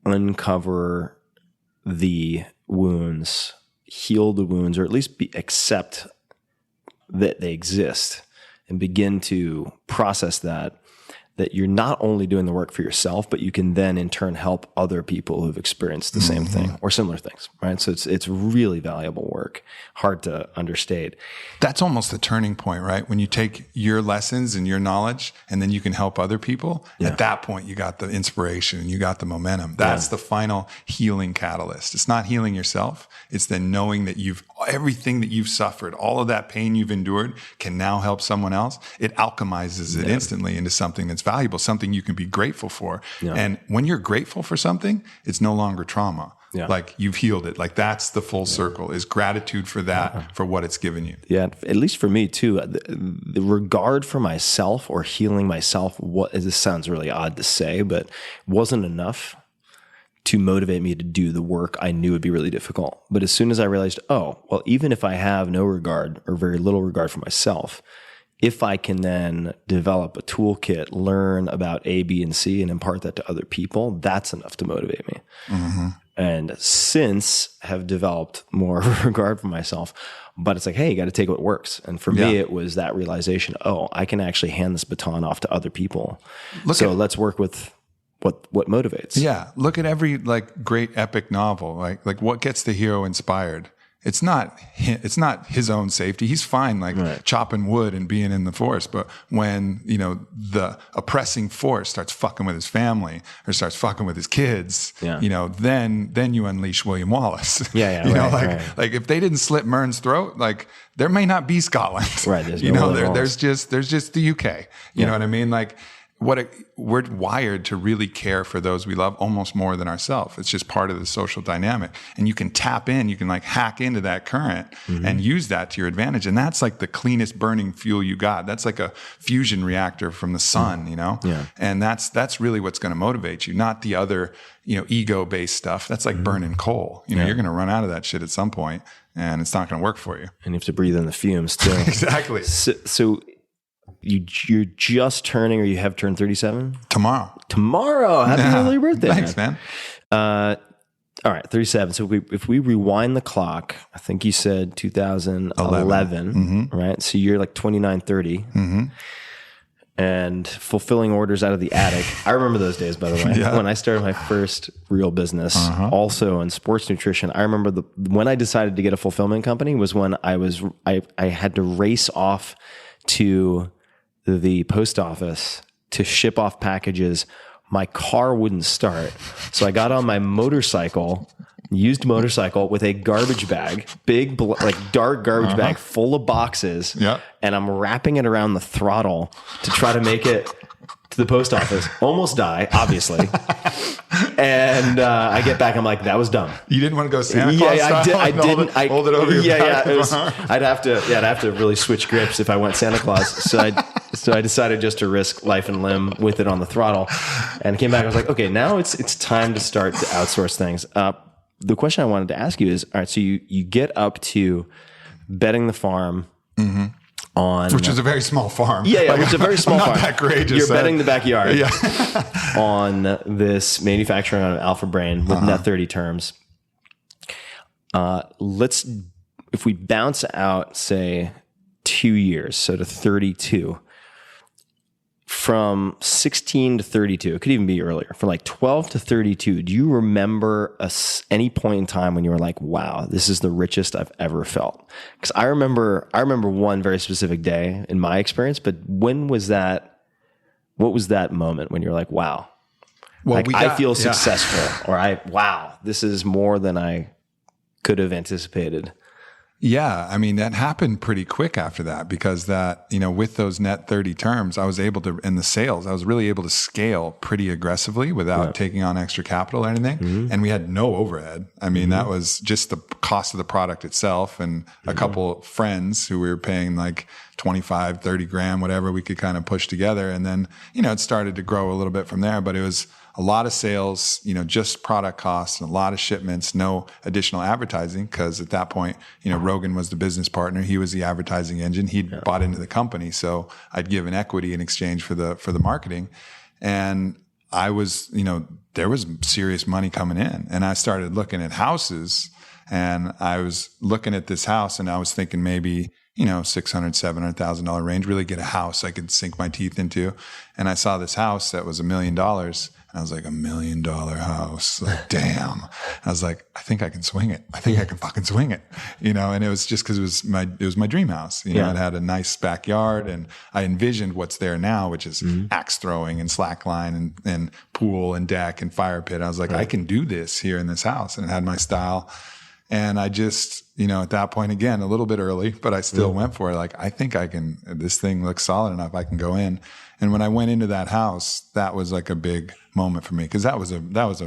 F: uncover the wounds, heal the wounds, or at least accept that they exist and begin to process that you're not only doing the work for yourself, but you can then in turn help other people who've experienced the same thing or similar things, right? So it's really valuable work, hard to understate.
G: That's almost the turning point, right? When you take your lessons and your knowledge and then you can help other people, at that point you got the inspiration and you got the momentum. That's the final healing catalyst. It's not healing yourself. It's then knowing that everything that you've suffered, all of that pain you've endured can now help someone else. It alchemizes it instantly into something that's valuable, something you can be grateful for. Yeah. And when you're grateful for something, it's no longer trauma. Yeah. Like you've healed it. Like that's the full circle is gratitude for that, for what it's given you.
F: Yeah. At least for me too, the regard for myself or healing myself, this sounds really odd to say, but wasn't enough to motivate me to do the work I knew would be really difficult. But as soon as I realized, even if I have no regard or very little regard for myself, if I can then develop a toolkit, learn about A, B, and C, and impart that to other people, that's enough to motivate me. Mm-hmm. And since have developed more regard for myself, but it's like, hey, you got to take what works. And for me, it was that realization, I can actually hand this baton off to other people. Let's work with what motivates.
G: Yeah. Look at every great epic novel, like what gets the hero inspired? It's not his own safety. He's fine, chopping wood and being in the forest. But when, the oppressing force starts fucking with his family or starts fucking with his kids, then you unleash William Wallace.
F: Yeah.
G: Like if they didn't slit Mern's throat, there may not be Scotland.
F: Right.
G: There's just the UK. You know what I mean? We're wired to really care for those we love almost more than ourselves. It's just part of the social dynamic. And you can tap in, you can hack into that current and use that to your advantage. And that's the cleanest burning fuel you got. That's like a fusion reactor from the sun, Yeah. And that's really what's going to motivate you, not the other, ego-based stuff. That's like burning coal. You're going to run out of that shit at some point and it's not going to work for you.
F: And you have to breathe in the fumes too.
G: Exactly.
F: So you're just turning, or you have turned 37?
G: Tomorrow.
F: Happy early birthday.
G: Thanks, man.
F: All right, 37. So if we rewind the clock, I think you said 2011, right? So you're 29, 30. And fulfilling orders out of the attic. I remember those days, by the way, when I started my first real business, also in sports nutrition. I remember when I decided to get a fulfillment company was when I had to race off to the post office to ship off packages. My car wouldn't start. So I got on my used motorcycle with a garbage bag, big, dark garbage bag full of boxes.
G: Yeah.
F: And I'm wrapping it around the throttle to try to make it to the post office. Almost die, obviously. And I get back. I'm like, that was dumb.
G: You didn't want to go Santa Claus style?
F: I didn't.
G: Hold it over your back.
F: I'd have to really switch grips if I went Santa Claus. So I decided just to risk life and limb with it on the throttle, and came back. I was like, okay, now it's time to start to outsource things. The question I wanted to ask you is, all right, so you get up to betting the farm. Which is a very small farm. Which is a very small farm.
G: Not that courageous.
F: You're betting the backyard on this manufacturing on Alpha Brain with net 30 terms. If we bounce out, say, 2 years, so to 32, from 16 to 32, it could even be earlier, from 12 to 32, do you remember any point in time when you were like, wow, this is the richest I've ever felt? Because I remember one very specific day in my experience, but when was What was that moment when you're like, wow,
G: Well,
F: like, I feel successful, or wow, this is more than I could have anticipated?
G: Yeah, I mean, that happened pretty quick after that, because that, with those net 30 terms, I was able to, in the sales, I was really able to scale pretty aggressively without taking on extra capital or anything. Mm-hmm. And we had no overhead. I mean, that was just the cost of the product itself and a couple friends who we were paying like 25, 30 grand, whatever we could kind of push together. And then, it started to grow a little bit from there, but it was a lot of sales, just product costs and a lot of shipments, no additional advertising. Cause at that point, Rogan was the business partner. He was the advertising engine. He'd bought into the company. So I'd give an equity in exchange for the marketing. And I was, there was serious money coming in, and I started looking at houses, and I was looking at this house, and I was thinking maybe, $600,000, $700,000 range, really get a house I could sink my teeth into. And I saw this house that was $1 million. I was like, $1 million house. Like, damn. I was like, I think I can swing it. I think I can fucking swing it. And it was just because it was my dream house. It had a nice backyard, and I envisioned what's there now, which is axe throwing and slackline and pool and deck and fire pit. I was like, I can do this here in this house. And it had my style. And I just, at that point, again, a little bit early, but I still went for it. Like, I think I can, this thing looks solid enough. I can go in. And when I went into that house, that was like a big moment for me, because that was a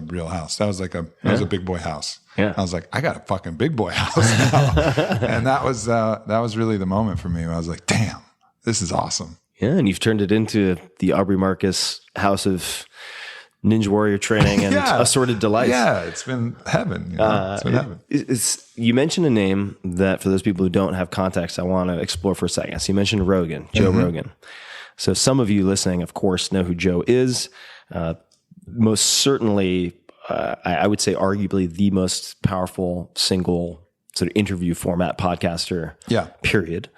G: real house. That was like it was a big boy house. Yeah. I was like, I got a fucking big boy house now. And that was really the moment for me. I was like, damn, this is awesome.
F: Yeah. And you've turned it into the Aubrey Marcus house of Ninja Warrior training and assorted delights.
G: Yeah, it's been heaven. It's been heaven.
F: You mentioned a name that, for those people who don't have context, I want to explore for a second. So you mentioned Rogan, Joe Rogan. So some of you listening, of course, know who Joe is. Most certainly, I would say arguably the most powerful single sort of interview format podcaster, period.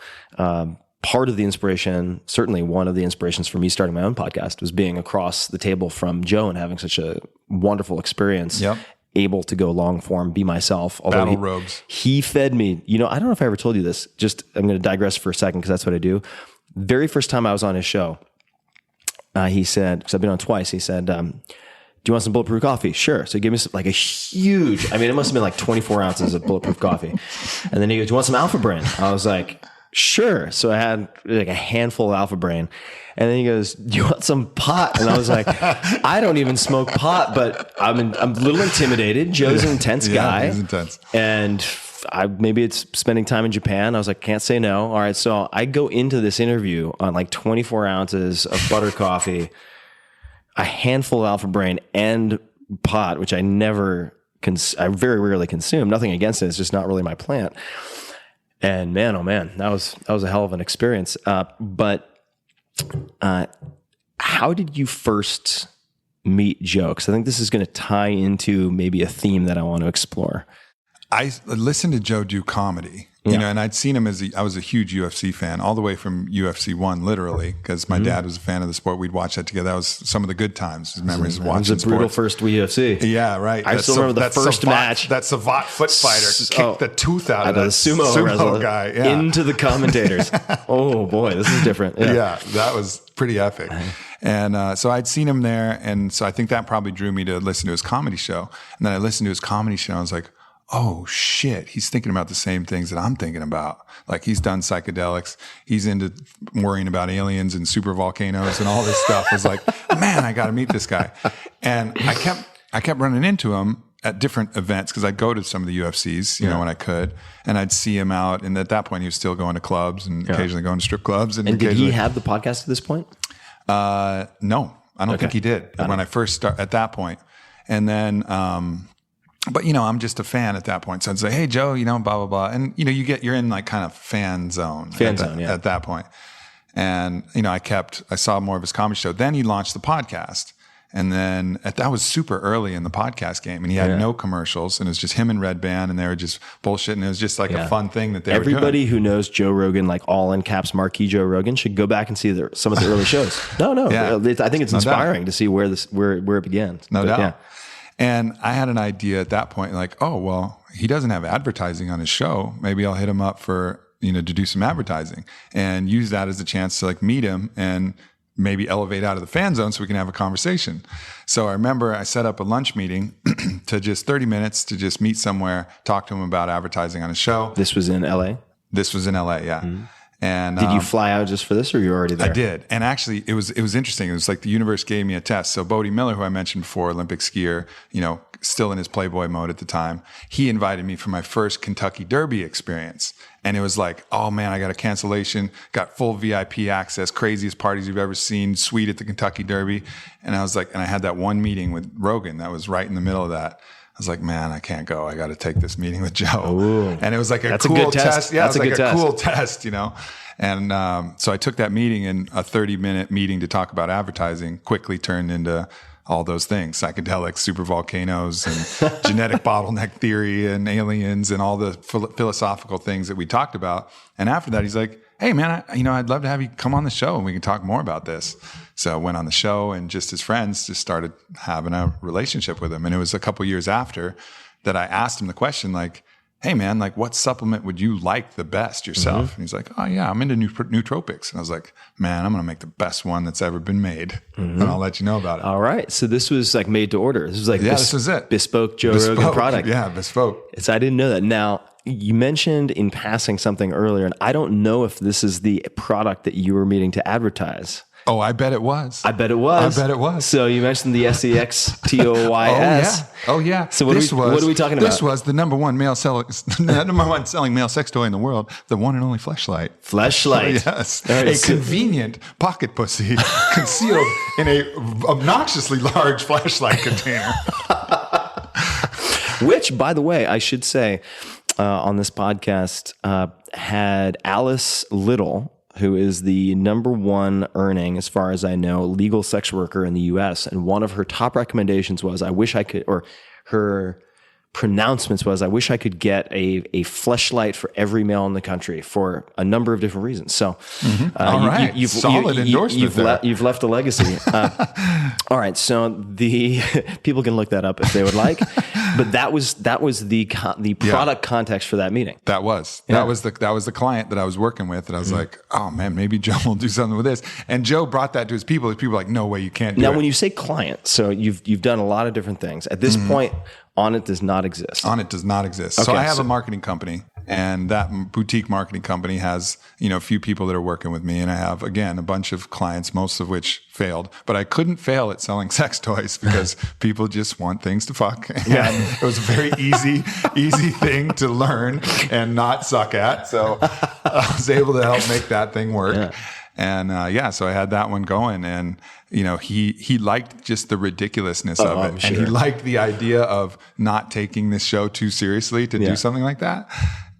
F: Part of the inspiration, certainly one of the inspirations for me starting my own podcast, was being across the table from Joe and having such a wonderful experience. Yep. Able to go long form, be myself. Although
G: Battle robes.
F: He fed me. I don't know if I ever told you this. Just, I'm going to digress for a second, because that's what I do. Very first time I was on his show, he said, because I've been on twice, he said, do you want some bulletproof coffee? Sure. So he gave me like a huge, it must have been like 24 ounces of bulletproof coffee. And then he goes, do you want some Alpha Brain? I was like, sure. So I had like a handful of Alpha Brain. And then he goes, do you want some pot? And I was like, I don't even smoke pot, but I'm a little intimidated. Joe's an intense guy.
G: He's intense.
F: And maybe it's spending time in Japan. I was like, can't say no. All right. So I go into this interview on like 24 ounces of butter coffee, a handful of Alpha Brain, and pot, which I very rarely consume. Nothing against it. It's just not really my plant. And man, oh man, that was a hell of an experience. But how did you first meet Joe? Because I think this is going to tie into maybe a theme that I want to explore.
G: I listened to Joe do comedy, and I'd seen him I was a huge UFC fan, all the way from UFC 1, literally, because my dad was a fan of the sport. We'd watch that together. That was some of the good times, his memories of watching. It was
F: a brutal first UFC.
G: Yeah, right.
F: I still remember the first match.
G: That Savat foot fighter kicked the tooth out of the
F: sumo
G: guy
F: into the commentators. Oh boy, this is different.
G: Yeah, that was pretty epic. And so I'd seen him there, and so I think that probably drew me to listen to his comedy show. And then I listened to his comedy show, and I was like, oh shit, he's thinking about the same things that I'm thinking about. Like, he's done psychedelics. He's into worrying about aliens and super volcanoes and all this stuff. I was like, man, I got to meet this guy. And I kept running into him at different events, because I'd go to some of the UFCs, when I could, and I'd see him out. And at that point, he was still going to clubs and occasionally going to strip clubs. And
F: did he have the podcast at this point?
G: No, I don't think he did when I first started at that point. And then, but I'm just a fan at that point. So I'd say, hey, Joe, blah, blah, blah. And, you're in like kind of fan zone at that point. And, I saw more of his comedy show. Then he launched the podcast. And then that was super early in the podcast game. And he had no commercials, and it was just him and Red Band, and they were just bullshitting. It was just like a fun thing that they were doing.
F: Everybody who knows Joe Rogan, like all in caps, marquee Joe Rogan, should go back and see some of the early shows. I think it's inspiring to see where it began.
G: No doubt. Yeah. And I had an idea at that point, like, oh, well, he doesn't have advertising on his show. Maybe I'll hit him up for, to do some advertising and use that as a chance to like meet him and maybe elevate out of the fan zone so we can have a conversation. So I remember I set up a lunch meeting to just 30 minutes to just meet somewhere, talk to him about advertising on a show.
F: This was in LA?
G: This was in LA, yeah.
F: Mm-hmm.
G: And
F: did you fly out just for this, or you were already there?
G: I did. And actually, it was interesting. It was like the universe gave me a test. So Bodie Miller, who I mentioned before, Olympic skier, still in his Playboy mode at the time, he invited me for my first Kentucky Derby experience. And it was like, oh man, I got a cancellation, got full VIP access, craziest parties you've ever seen, suite at the Kentucky Derby. And I was like, and I had that one meeting with Rogan that was right in the middle of that. I was like, man, I can't go. I got to take this meeting with Joe.
F: Ooh.
G: And it was like
F: That's
G: cool
F: a good
G: test. Yeah,
F: That's
G: it was
F: a
G: like
F: good
G: cool test, And so I took that meeting, and a 30-minute meeting to talk about advertising quickly turned into all those things: psychedelics, super volcanoes, and genetic bottleneck theory, and aliens, and all the philosophical things that we talked about. And after that, he's like, hey man, I'd love to have you come on the show and we can talk more about this. So I went on the show, and just as friends, just started having a relationship with him. And it was a couple years after that I asked him the question, like, hey man, like what supplement would you like the best yourself? Mm-hmm. And he's like, oh yeah, I'm into nootropics. And I was like, man, I'm going to make the best one that's ever been made. Mm-hmm. And I'll let you know about it.
F: All right. So this was like made to order. This was like,
G: this was it.
F: Bespoke Joe Rogan product.
G: Yeah. Bespoke.
F: I didn't know that. Now, you mentioned in passing something earlier, and I don't know if this is the product that you were meeting to advertise.
G: Oh, I bet it was.
F: I bet it was. So you mentioned the SEXTOYS.
G: Oh yeah.
F: So what are we talking about?
G: This was the number one selling male sex toy in the world, the one and only Fleshlight.
F: Fleshlight.
G: Yes. Right, convenient pocket pussy concealed in a obnoxiously large flashlight container.
F: Which, by the way, I should say, on this podcast, had Alice Little, who is the number one earning, as far as I know, legal sex worker in the U.S. And one of her top recommendations was, her pronouncements was, I wish I could get a fleshlight for every male in the country for a number of different reasons. So,
G: all right, solid endorsement.
F: You've left a legacy. All right, so the people can look that up if they would like, but that was the product context for that meeting.
G: That was the client that I was working with, and I was like, oh man, maybe Joe will do something with this. And Joe brought that to his people. His people were like, no way, you can't do it.
F: Now, when you say client, so you've done a lot of different things. At this point, Onnit does not exist.
G: Onnit does not exist.
F: Okay,
G: so I have a marketing company, and that boutique marketing company has, a few people that are working with me. And I have, again, a bunch of clients, most of which failed, but I couldn't fail at selling sex toys because people just want things to fuck. And it was a very easy thing to learn and not suck at. So I was able to help make that thing work. Yeah. And so I had that one going, and he liked just the ridiculousness of it, and he liked the idea of not taking this show too seriously to do something like that.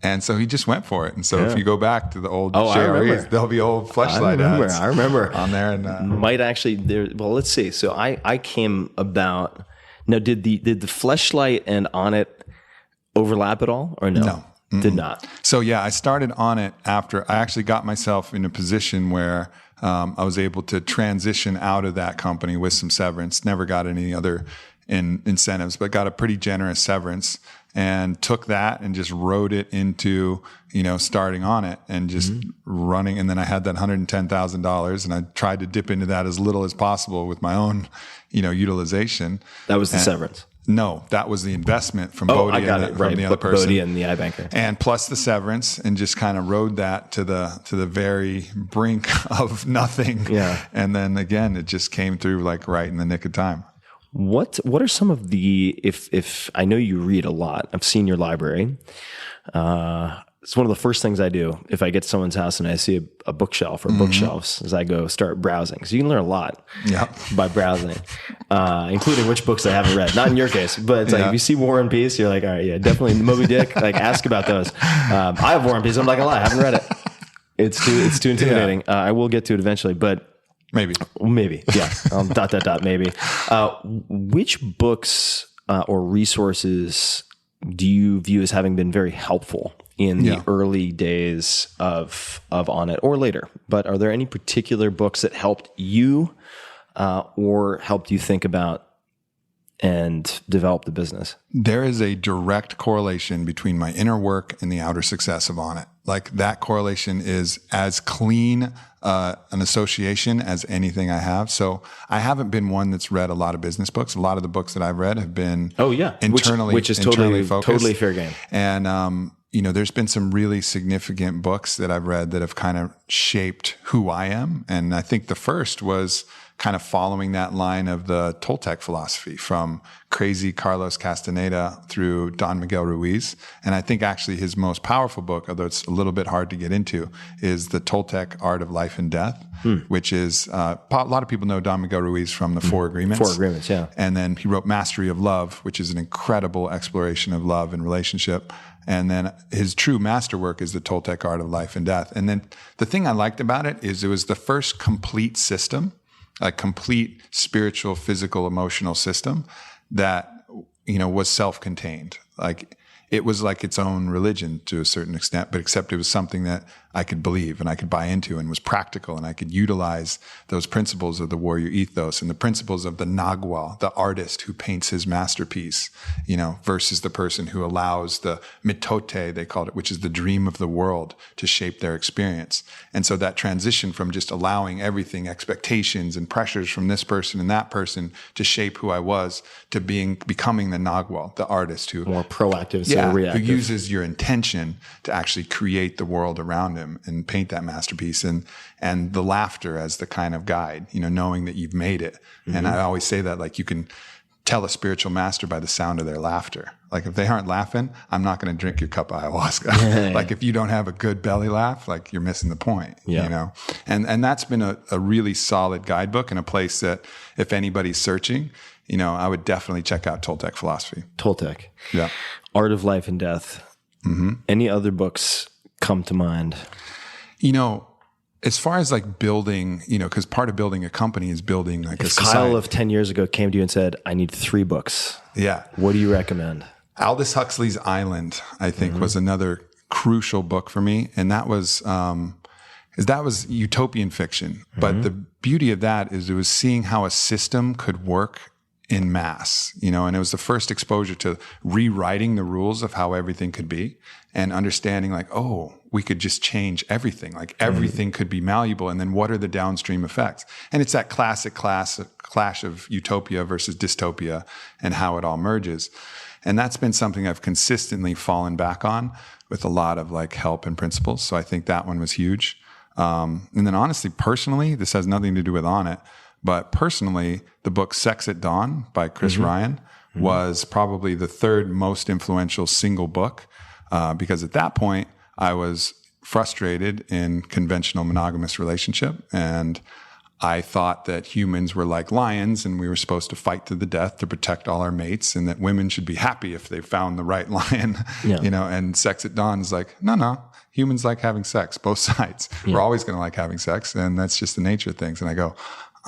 G: And so he just went for it. And so if you go back to the old JREs, there'll be old Fleshlight ads.
F: I remember
G: on there, and
F: might actually there. Well, let's see. So I came about. Now, did the Fleshlight and Onnit overlap at all, or no?
G: No.
F: Mm-mm. Did not.
G: So I started Onnit after I actually got myself in a position where I was able to transition out of that company with some severance. Never got any other incentives, but got a pretty generous severance, and took that and just rode it into starting Onnit and just running. And then I had that $110,000, and I tried to dip into that as little as possible with my own utilization.
F: That was the severance.
G: No, that was the investment from Bodie from the other person.
F: Bodie and the iBanker.
G: And plus the severance, and just kind of rode that to the very brink of nothing. Yeah. And then again, it just came through like right in the nick of time.
F: What are some of the, if I know you read a lot, I've seen your library. It's one of the first things I do if I get to someone's house and I see a bookshelf or bookshelves, is I go start browsing. So you can learn a lot by browsing, including which books I haven't read. Not in your case, but it's like if you see War and Peace, you're like, all right, yeah, definitely Moby Dick. Like, ask about those. I have War and Peace. I'm not gonna lie, I haven't read it. It's too intimidating. I will get to it eventually, but maybe, yeah. Maybe. Which books or resources do you view as having been very helpful in the early days of Onnit, or later? But are there any particular books that helped you or helped you think about and develop the business?
G: There is a direct correlation between my inner work and the outer success of Onnit. Like that correlation is as clean an association as anything I have. So I haven't been one that's read a lot of business books. A lot of the books that I've read have been internally,
F: which is
G: internally focused.
F: totally fair game.
G: And there's been some really significant books that I've read that have kind of shaped who I am. And I think the first was kind of following that line of the Toltec philosophy from crazy Carlos Castaneda through Don Miguel Ruiz. And I think actually his most powerful book, although it's a little bit hard to get into, is The Toltec Art of Life and Death, which is, a lot of people know Don Miguel Ruiz from the Four Agreements.
F: Four Agreements, yeah.
G: And then he wrote Mastery of Love, which is an incredible exploration of love and relationship. And then his true masterwork is The Toltec Art of Life and Death. And then the thing I liked about it is it was the first complete system, a complete spiritual, physical, emotional system that, was self-contained. Like it was like its own religion to a certain extent, but except it was something that I could believe and I could buy into and was practical, and I could utilize those principles of the warrior ethos and the principles of the Nagual, the artist who paints his masterpiece, versus the person who allows the mitote, they called it, which is the dream of the world, to shape their experience. And so that transition from just allowing everything, expectations and pressures from this person and that person to shape who I was, to becoming the Nagual, the artist who
F: more proactive, reactive,
G: who uses your intention to actually create the world around him and paint that masterpiece, and the laughter as the kind of guide, knowing that you've made it. Mm-hmm. And I always say that, like, you can tell a spiritual master by the sound of their laughter. Like if they aren't laughing, I'm not going to drink your cup of ayahuasca. Like if you don't have a good belly laugh, like you're missing the point, and that's been a really solid guidebook and a place that if anybody's searching, I would definitely check out Toltec philosophy.
F: Toltec.
G: Yeah.
F: Art of Life and Death.
G: Mm-hmm.
F: Any other books come to mind?
G: As far as like building, because part of building a company is building like a society.
F: Kyle of 10 years ago came to you and said, I need 3 books.
G: Yeah.
F: What do you recommend?
G: Aldous Huxley's Island, I think, was another crucial book for me. And that was utopian fiction. But the beauty of that is it was seeing how a system could work in mass, and it was the first exposure to rewriting the rules of how everything could be and understanding like, oh, we could just change everything. Like everything could be malleable. And then what are the downstream effects? And it's that classic clash of utopia versus dystopia and how it all merges. And that's been something I've consistently fallen back on with a lot of like help and principles. So I think that one was huge. And then honestly, personally, this has nothing to do with On It, but personally, the book Sex at Dawn by Chris Ryan was probably the third most influential single book, because at that point, I was frustrated in conventional monogamous relationship, and I thought that humans were like lions and we were supposed to fight to the death to protect all our mates, and that women should be happy if they found the right lion, and Sex at Dawn is like, no, humans like having sex, both sides. We're always going to like having sex, and that's just the nature of things. And I go,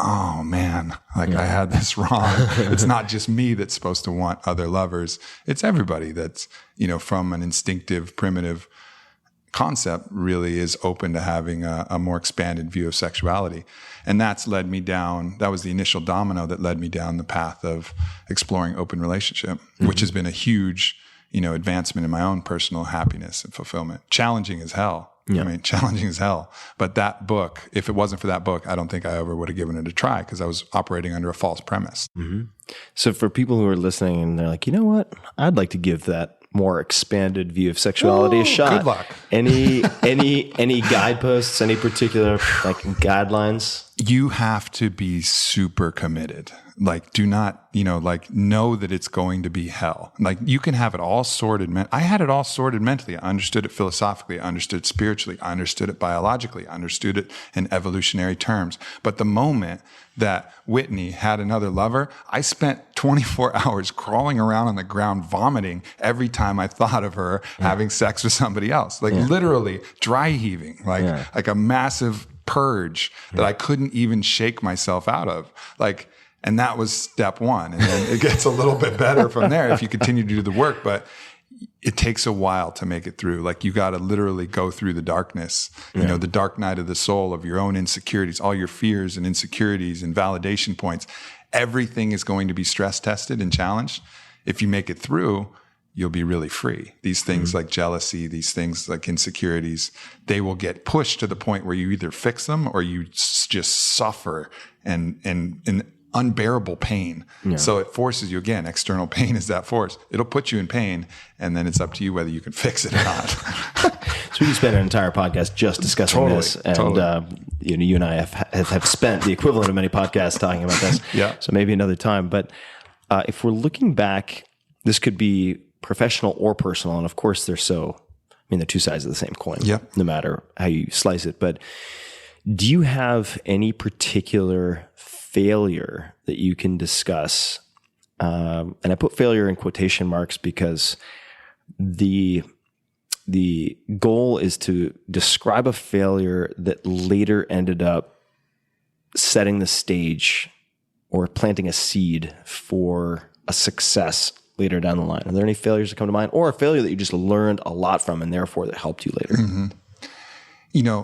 G: oh man, I had this wrong. It's not just me that's supposed to want other lovers. It's everybody that's, from an instinctive, primitive concept really is open to having a more expanded view of sexuality. And that's led me down, that was the initial domino that led me down the path of exploring open relationship, which has been a huge, advancement in my own personal happiness and fulfillment. Challenging as hell. Yeah. I mean, challenging as hell. But that book, if it wasn't for that book, I don't think I ever would have given it a try because I was operating under a false premise.
F: Mm-hmm. So for people who are listening and they're like, you know what? I'd like to give that more expanded view of sexuality a shot.
G: Good luck.
F: Any guideposts, any particular like guidelines?
G: You have to be super committed. Like, do not, know that it's going to be hell. Like, you can have it all sorted. I had it all sorted mentally. I understood it philosophically. I understood it spiritually. I understood it biologically. I understood it in evolutionary terms. But the moment that Whitney had another lover, I spent 24 hours crawling around on the ground, vomiting every time I thought of her having sex with somebody else. Like, literally dry heaving, like a massive purge that I couldn't even shake myself out of. And that was step one. And then it gets a little bit better from there if you continue to do the work, but it takes a while to make it through. Like, you got to literally go through the darkness, the dark night of the soul of your own insecurities, all your fears and insecurities and validation points. Everything is going to be stress tested and challenged. If you make it through, you'll be really free. These things like jealousy, these things like insecurities, they will get pushed to the point where you either fix them or you just suffer and unbearable pain. Yeah. So it forces you, again, external pain is that force. It'll put you in pain, and then it's up to you whether you can fix it or not.
F: So we can spend an entire podcast just discussing this. And you and I have spent the equivalent of many podcasts talking about this.
G: Yeah.
F: So maybe another time. But if we're looking back, this could be professional or personal. And of course, they're two sides of the same coin,
G: yep.
F: no matter how you slice it. But do you have any particular failure that you can discuss? And I put failure in quotation marks because the goal is to describe a failure that later ended up setting the stage or planting a seed for a success later down the line. Are there any failures that come to mind, or a failure that you just learned a lot from and therefore that helped you later?
G: Mm-hmm.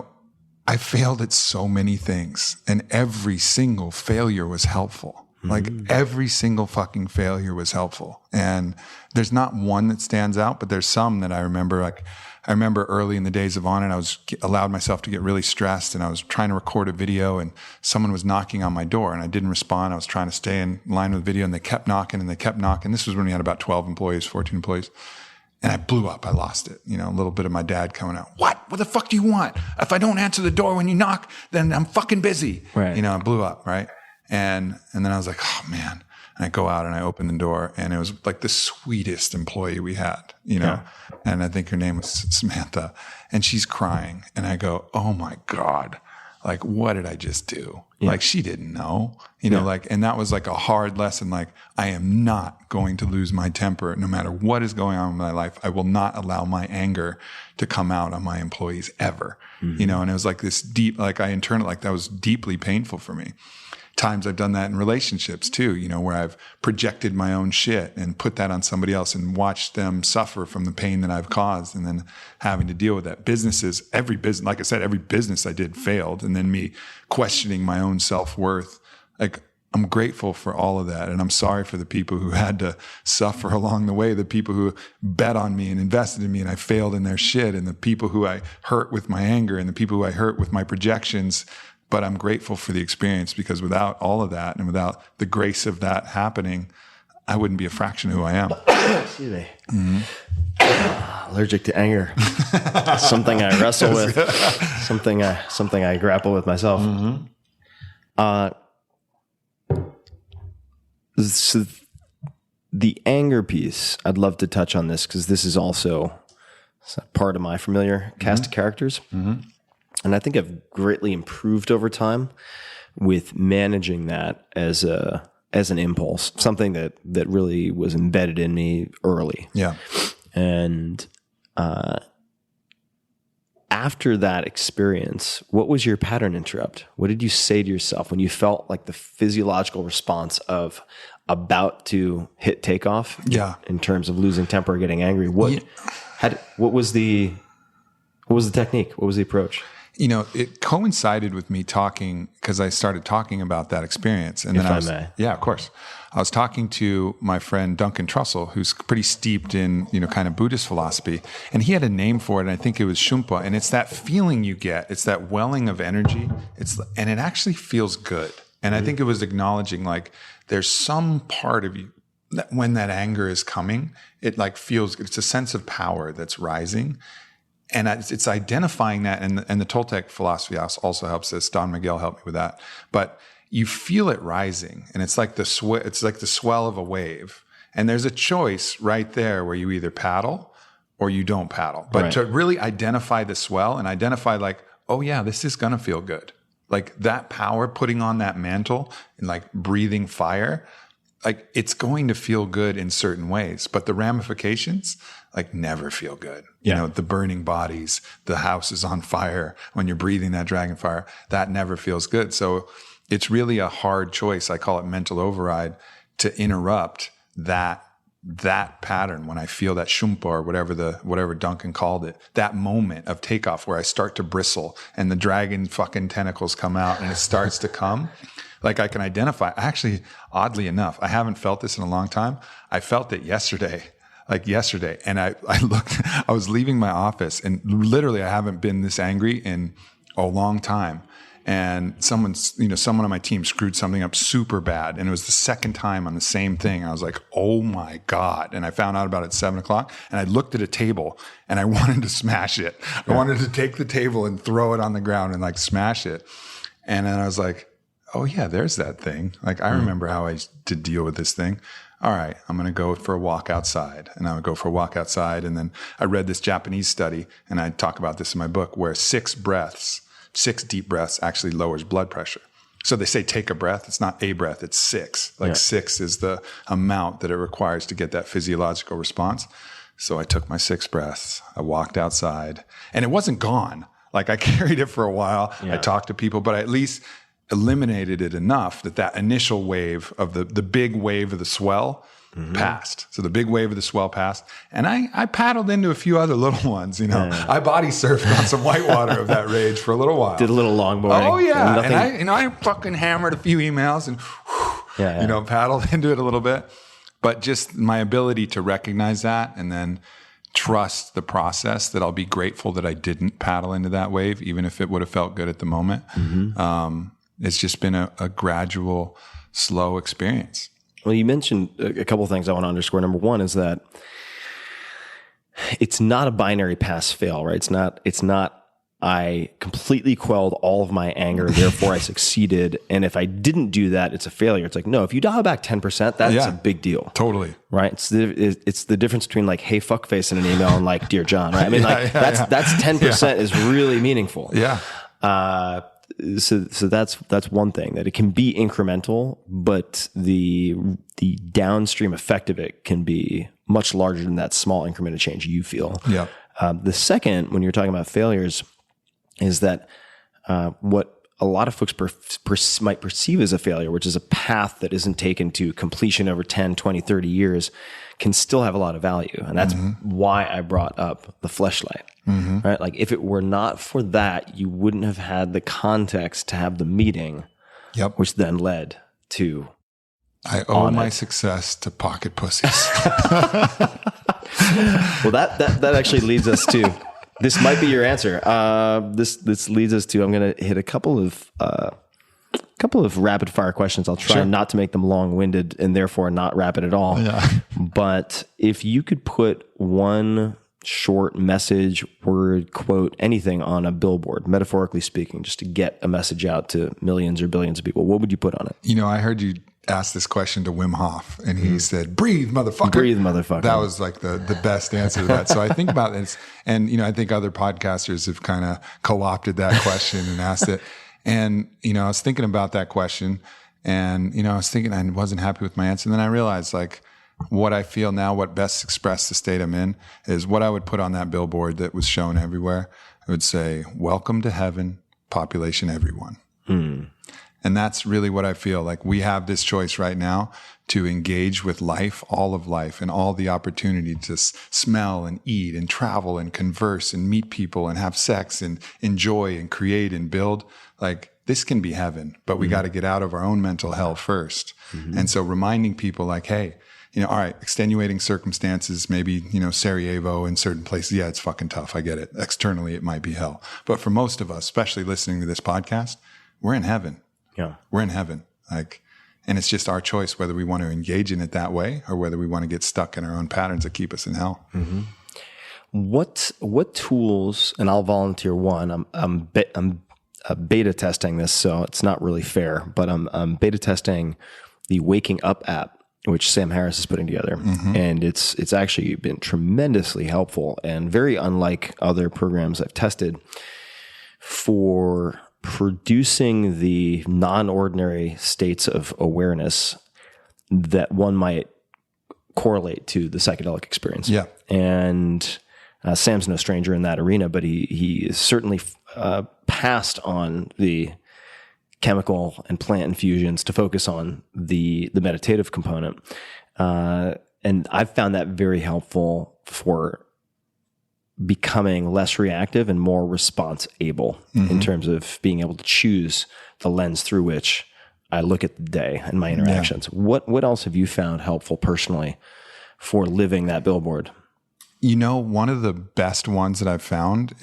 G: I failed at so many things, and every single failure was helpful. Like every single fucking failure was helpful. And there's not one that stands out, but there's some that I remember. Like I remember early in the days of On It, I allowed myself to get really stressed, and I was trying to record a video, and someone was knocking on my door, and I didn't respond. I was trying to stay in line with the video, and they kept knocking and they kept knocking. This was when we had about 12 employees, 14 employees. And I blew up. I lost it. A little bit of my dad coming out. What the fuck do you want? If I don't answer the door when you knock, then I'm fucking busy.
F: Right.
G: I blew up. Right. And then I was like, oh man. And I go out and I open the door, and it was like the sweetest employee we had,
F: Yeah.
G: and I think her name was Samantha, and she's crying. And I go, oh my God, like, what did I just do? Yeah. Like, she didn't know, and that was like a hard lesson. Like, I am not going to lose my temper no matter what is going on in my life. I will not allow my anger to come out on my employees ever, and it was like this deep, like I internalized, that was deeply painful for me. Times I've done that in relationships too, where I've projected my own shit and put that on somebody else and watched them suffer from the pain that I've caused, and then having to deal with that. Every business, like I said, every business I did failed, and then me questioning my own self-worth. Like, I'm grateful for all of that, and I'm sorry for the people who had to suffer along the way, the people who bet on me and invested in me and I failed in their shit, and the people who I hurt with my anger, and the people who I hurt with my projections. But I'm grateful for the experience, because without all of that and without the grace of that happening, I wouldn't be a fraction of who I am.
F: Excuse me. Mm-hmm. Allergic to anger. Something I wrestle with. Something I grapple with myself. Mm-hmm. So the anger piece, I'd love to touch on this, because this is also part of my familiar cast of characters. Mm-hmm. And I think I've greatly improved over time with managing that as an impulse, something that really was embedded in me early.
G: Yeah.
F: And after that experience, what was your pattern interrupt? What did you say to yourself when you felt like the physiological response of about to hit takeoff?
G: Yeah.
F: In terms of losing temper or getting angry, what was the technique? What was the approach?
G: It coincided with me talking, because I started talking about that experience. And then yeah, of course. I was talking to my friend Duncan Trussell, who's pretty steeped in, kind of Buddhist philosophy. And he had a name for it, and I think it was Shumpa. And it's that feeling you get. It's that welling of energy. And it actually feels good. And I think it was acknowledging, like, there's some part of you that when that anger is coming, it like feels, it's a sense of power that's rising. And it's identifying that, and the Toltec philosophy also helps this. Don Miguel helped me with that. But you feel it rising, and it's like the swell of a wave. And there's a choice right there where you either paddle or you don't paddle. But to really identify the swell and identify, like, oh yeah, this is gonna feel good. Like that power, putting on that mantle and like breathing fire, like it's going to feel good in certain ways, but the ramifications like never feel good.
F: Yeah.
G: The burning bodies, the house is on fire when you're breathing that dragon fire, that never feels good. So it's really a hard choice. I call it mental override, to interrupt that pattern when I feel that shumpa, or whatever Duncan called it, that moment of takeoff where I start to bristle and the dragon fucking tentacles come out and it starts to come. Like I can identify, actually, oddly enough, I haven't felt this in a long time. I felt it yesterday. like yesterday. And I was leaving my office, and literally I haven't been this angry in a long time. And someone on my team screwed something up super bad. And it was the second time on the same thing. I was like, oh my God. And I found out about it at 7:00, and I looked at a table and I wanted to smash it. I wanted to take the table and throw it on the ground and like smash it. And then I was like, oh yeah, there's that thing. Like, I remember how I used to deal with this thing. All right, I'm going to go for a walk outside. And I would go for a walk outside. And then I read this Japanese study, and I talk about this in my book, where 6 deep breaths actually lowers blood pressure. So they say take a breath. It's not a breath, it's 6. Like 6 is the amount that it requires to get that physiological response. So I took my 6 breaths. I walked outside, and it wasn't gone. Like, I carried it for a while. Yeah. I talked to people, but I at least eliminated it enough that initial wave of the big wave of the swell passed. So the big wave of the swell passed, and I paddled into a few other little ones. I body surfed on some whitewater of that rage for a little while.
F: Did a little longboarding.
G: Oh yeah, and I fucking hammered a few emails and paddled into it a little bit. But just my ability to recognize that and then trust the process, that I'll be grateful that I didn't paddle into that wave, even if it would have felt good at the moment. It's just been a gradual, slow experience.
F: Well, you mentioned a couple of things I want to underscore. Number one is that it's not a binary pass fail, right? It's not I completely quelled all of my anger, therefore I succeeded. And if I didn't do that, it's a failure. It's like, no, if you dial back 10%, that's a big deal. Totally. Right? It's the difference between like, hey, fuckface in an email and like, dear John, right? I mean, that's 10% is really meaningful.
G: Yeah.
F: So that's one thing, that it can be incremental, but the downstream effect of it can be much larger than that small increment of change you feel.
G: Yeah.
F: The second, when you're talking about failures, is that what a lot of folks might perceive as a failure, which is a path that isn't taken to completion over 10, 20, 30 years, can still have a lot of value. And that's why I brought up the fleshlight, right? Like, if it were not for that, you wouldn't have had the context to have the meeting, which then led to
G: I owe my success to pocket pussies.
F: Well, that actually leads us to, this might be your answer. This leads us to, I'm going to hit a couple of rapid fire questions. I'll try not to make them long-winded and therefore not rapid at all. Yeah. But if you could put one short message, word, quote, anything on a billboard, metaphorically speaking, just to get a message out to millions or billions of people, what would you put on it?
G: I heard you asked this question to Wim Hof, and he said, breathe, motherfucker.
F: Breathe, motherfucker.
G: That was like the best answer to that. So I think about this, and I think other podcasters have kind of co-opted that question and asked it. And, I was thinking about that question, and, I was thinking I wasn't happy with my answer. And then I realized, like, what I feel now, what best expressed the state I'm in, is what I would put on that billboard that was shown everywhere. I would say, welcome to heaven, population everyone. And that's really what I feel like. We have this choice right now to engage with life, all of life, and all the opportunity to smell and eat and travel and converse and meet people and have sex and enjoy and create and build. Like, this can be heaven, but we got to get out of our own mental hell first. And so reminding people, like, hey, all right, extenuating circumstances, maybe, Sarajevo in certain places. Yeah, it's fucking tough. I get it. Externally, it might be hell. But for most of us, especially listening to this podcast, we're in heaven.
F: Yeah.
G: We're in heaven. Like, and it's just our choice whether we want to engage in it that way or whether we want to get stuck in our own patterns that keep us in hell.
F: What tools, and I'll volunteer one. I'm beta testing this, so it's not really fair, but I'm beta testing the Waking Up app, which Sam Harris is putting together. And it's actually been tremendously helpful and very unlike other programs I've tested for producing the non-ordinary states of awareness that one might correlate to the psychedelic experience.
G: Yeah.
F: And Sam's no stranger in that arena, but he is certainly passed on the chemical and plant infusions to focus on the meditative component. And I've found that very helpful for becoming less reactive and more response able in terms of being able to choose the lens through which I look at the day and my interactions. What else have you found helpful personally for living that billboard?
G: You know, one of the best ones that I've found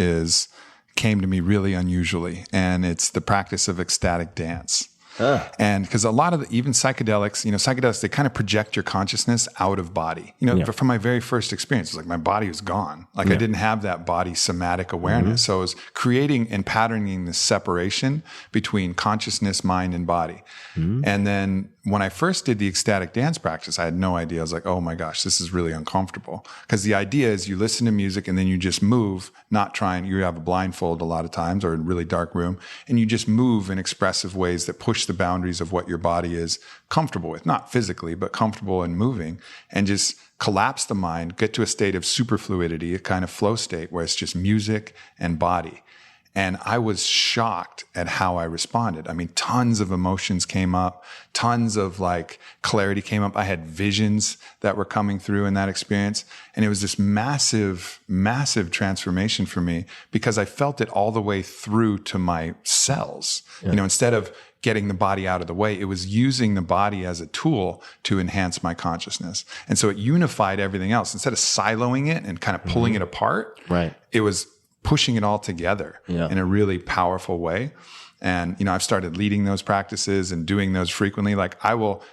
G: came to me really unusually, and it's the practice of ecstatic dance. And because a lot of even psychedelics, they kind of project your consciousness out of body. From my very first experience, it's like my body was gone. Like I didn't have that body somatic awareness. So I was creating and patterning this separation between consciousness, mind, and body. And then when I first did the ecstatic dance practice, I had no idea. I was like, oh my gosh, this is really uncomfortable. Because the idea is you listen to music and then you just move, not trying, you have a blindfold a lot of times or a really dark room, and you just move in expressive ways that push the boundaries of what your body is comfortable with, not physically, but comfortable in moving, and just collapse the mind, get to a state of superfluidity, a kind of flow state where it's just music and body. And I was shocked at how I responded. I mean, tons of emotions came up, tons of like clarity came up. I had visions that were coming through in that experience. And it was this massive, massive transformation for me because I felt it all the way through to my cells. Instead of getting the body out of the way, it was using the body as a tool to enhance my consciousness. And so it unified everything else. Instead of siloing it and kind of pulling it apart, it was pushing it all together in a really powerful way. And, I've started leading those practices and doing those frequently. Like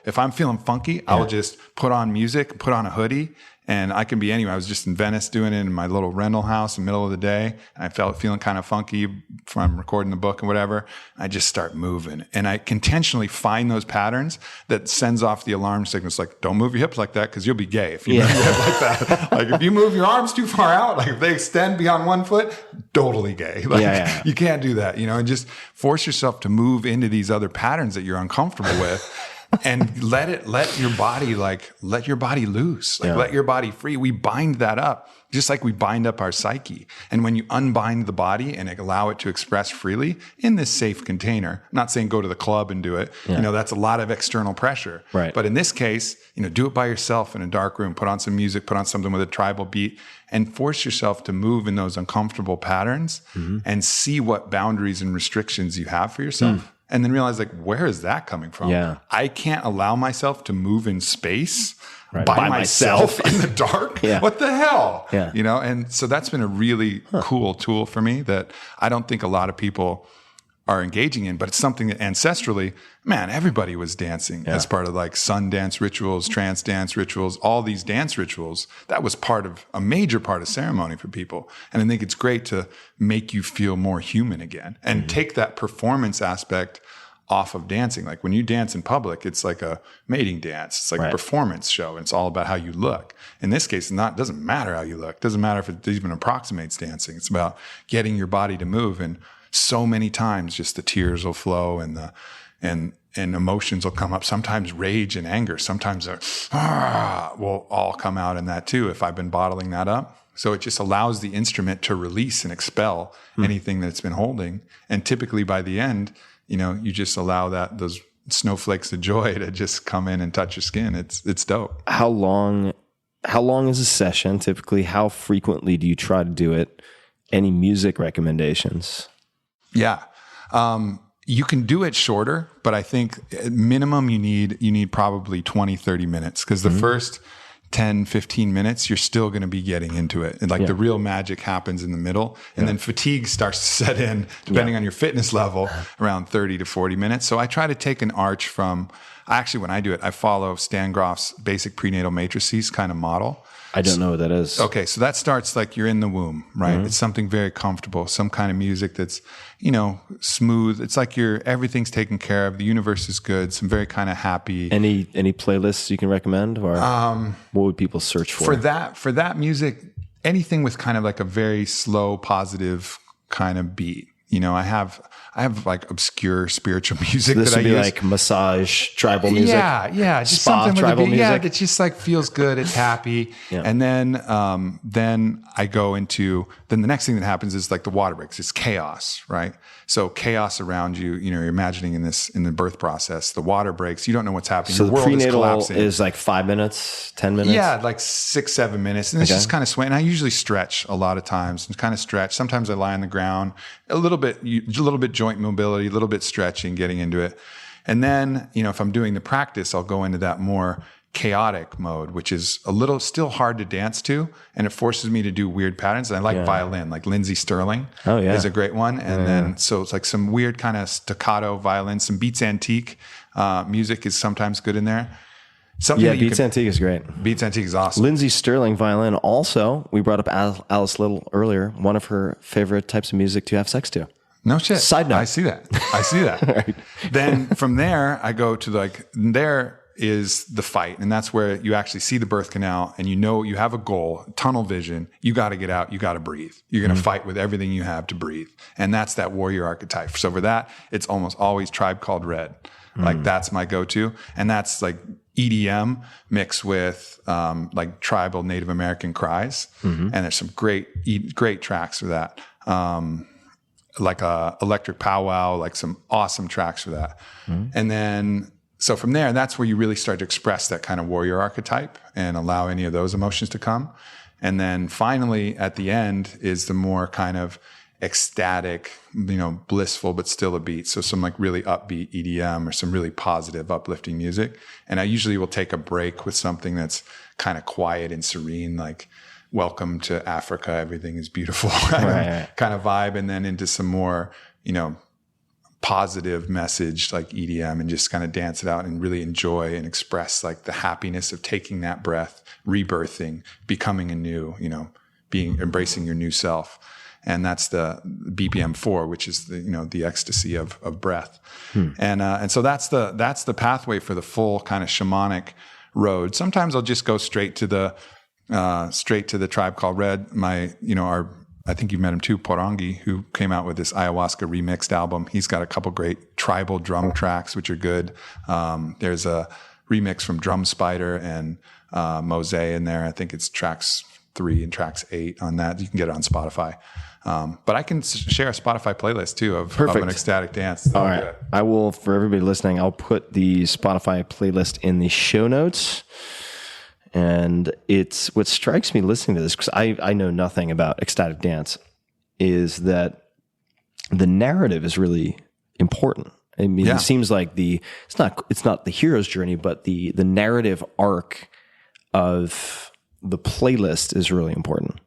G: if I'm feeling funky, I will just put on music, put on a hoodie, and I can be anywhere. I was just in Venice doing it in my little rental house in the middle of the day. And I felt feeling kind of funky from recording the book and whatever. I just start moving. And I intentionally find those patterns that sends off the alarm signals. Like, don't move your hips like that because you'll be gay if you move your hip like that. Like if you move your arms too far out, like if they extend beyond 1 foot, totally gay. Like you can't do that, and just force yourself to move into these other patterns that you're uncomfortable with. And let your body loose, let your body free. We bind that up just like we bind up our psyche. And when you unbind the body and allow it to express freely in this safe container, I'm not saying go to the club and do it, that's a lot of external pressure.
F: Right.
G: But in this case, do it by yourself in a dark room, put on some music, put on something with a tribal beat, and force yourself to move in those uncomfortable patterns and see what boundaries and restrictions you have for yourself. And then realize, where is that coming from?
F: Yeah.
G: I can't allow myself to move in space by myself in the dark. What the hell?
F: Yeah.
G: And so that's been a really cool tool for me that I don't think a lot of people are engaging in, but it's something that ancestrally, everybody was dancing as part of sun dance rituals, trance dance rituals, all these dance rituals. That was a major part of ceremony for people. And I think it's great to make you feel more human again and take that performance aspect off of dancing. Like when you dance in public, it's like a mating dance. It's like a performance show. And it's all about how you look. In this case, it doesn't matter how you look. It doesn't matter if it even approximates dancing. It's about getting your body to move. And so many times just the tears will flow and emotions will come up. Sometimes rage and anger. Sometimes will all come out in that too if I've been bottling that up. So it just allows the instrument to release and expel anything that it's been holding. And typically by the end, you just allow those snowflakes of joy to just come in and touch your skin. It's dope.
F: How long is a session typically? How frequently do you try to do it? Any music recommendations?
G: Yeah. You can do it shorter, but I think at minimum you need probably 20, 30 minutes because the first 10, 15 minutes, you're still going to be getting into it. And the real magic happens in the middle. And then fatigue starts to set in, depending on your fitness level, around 30 to 40 minutes. So I try to take an arch from, when I do it, I follow Stan Grof's basic prenatal matrices kind of model.
F: I don't know what that is.
G: Okay, so that starts you're in the womb, right? It's something very comfortable, some kind of music that's, smooth. It's like everything's taken care of. The universe is good. Some very kind of happy.
F: Any playlists you can recommend, or what would people search for?
G: For that music, anything with kind of a very slow, positive kind of beat. I have obscure spiritual music
F: this
G: that I use.
F: Be massage, tribal music.
G: Yeah, just
F: spa,
G: something with
F: tribal music.
G: Yeah, that just feels good. It's happy. And then I go into the next thing that happens is the water breaks. It's chaos, right? So chaos around you. You're imagining in the birth process. The water breaks. You don't know what's happening.
F: So
G: the
F: the
G: world
F: prenatal
G: is collapsing.
F: is 5 minutes, 10 minutes.
G: Yeah, 6, 7 minutes, and it's just kind of swaying. And I usually stretch a lot of times. And kind of stretch. Sometimes I lie on the ground. A little bit joint mobility, a little bit stretching, getting into it. And then, if I'm doing the practice, I'll go into that more chaotic mode, which is a little still hard to dance to, and it forces me to do weird patterns. And I like violin, like Lindsey Sterling is a great one. And then so it's like some weird kind of staccato violin, some Beats Antique music is sometimes good in there.
F: Beats Antique is great.
G: Beats Antique is awesome.
F: Lindsey Sterling violin. Also, we brought up Alice Little earlier. One of her favorite types of music to have sex to.
G: No shit.
F: Side note.
G: I see that. Right. Then from there, I go to there is the fight. And that's where you actually see the birth canal and you have a goal, tunnel vision. You got to get out. You got to breathe. You're going to fight with everything you have to breathe. And that's that warrior archetype. So for that, it's almost always Tribe Called Red. Like that's my go-to. And that's like EDM mixed with like tribal Native American cries. And there's some great tracks for that. Like Electric Powwow, like some awesome tracks for that. And then, so from there, that's where you really start to express that kind of warrior archetype and allow any of those emotions to come. And then finally, at the end is the more kind of ecstatic, blissful, but still a beat. So some like really upbeat EDM or some really positive, uplifting music. And I usually will take a break with something that's kind of quiet and serene, like Welcome to Africa, Everything is Beautiful kind of vibe. And then into some more, positive message like EDM, and just kind of dance it out and really enjoy and express like the happiness of taking that breath, rebirthing, becoming anew, embracing your new self. And that's the BPM 4, which is the ecstasy of breath. And so that's the pathway for the full kind of shamanic road. Sometimes I'll just go straight to the Tribe Called Red. I think you've met him too, Porangi, who came out with this ayahuasca remixed album. He's got a couple great tribal drum tracks, which are good. There's a remix from Drum Spider and Mose in there. I think it's tracks 3 and tracks 8 on that. You can get it on Spotify. But I can share a Spotify playlist too of an ecstatic dance.
F: All right. I will, for everybody listening, I'll put the Spotify playlist in the show notes. And it's what strikes me listening to this, because I know nothing about ecstatic dance, is that the narrative is really important. I mean, it seems like it's not the hero's journey, but the narrative arc of the playlist is really important.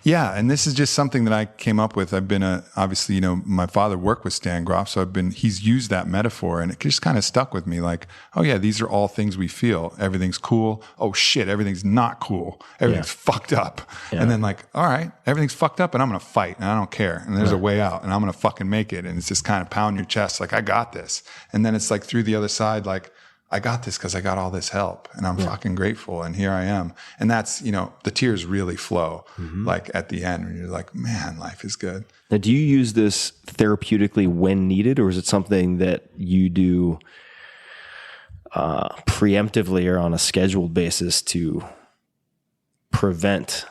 G: Yeah, and this is just something that I came up with. I've been obviously, my father worked with Stan Groff, so he's used that metaphor, and it just kind of stuck with me. Like, oh yeah, these are all things we feel. Everything's cool. Oh shit, everything's not cool. Everything's fucked up. Yeah. And then like, all right, everything's fucked up, and I'm gonna fight, and I don't care. And there's a way out, and I'm gonna fucking make it. And it's just kind of pound your chest, like I got this. And then it's like through the other side, like, I got this because I got all this help, and I'm fucking grateful, and here I am. And that's, the tears really flow like at the end when you're like, man, life is good.
F: Now, do you use this therapeutically when needed, or is it something that you do preemptively or on a scheduled basis to prevent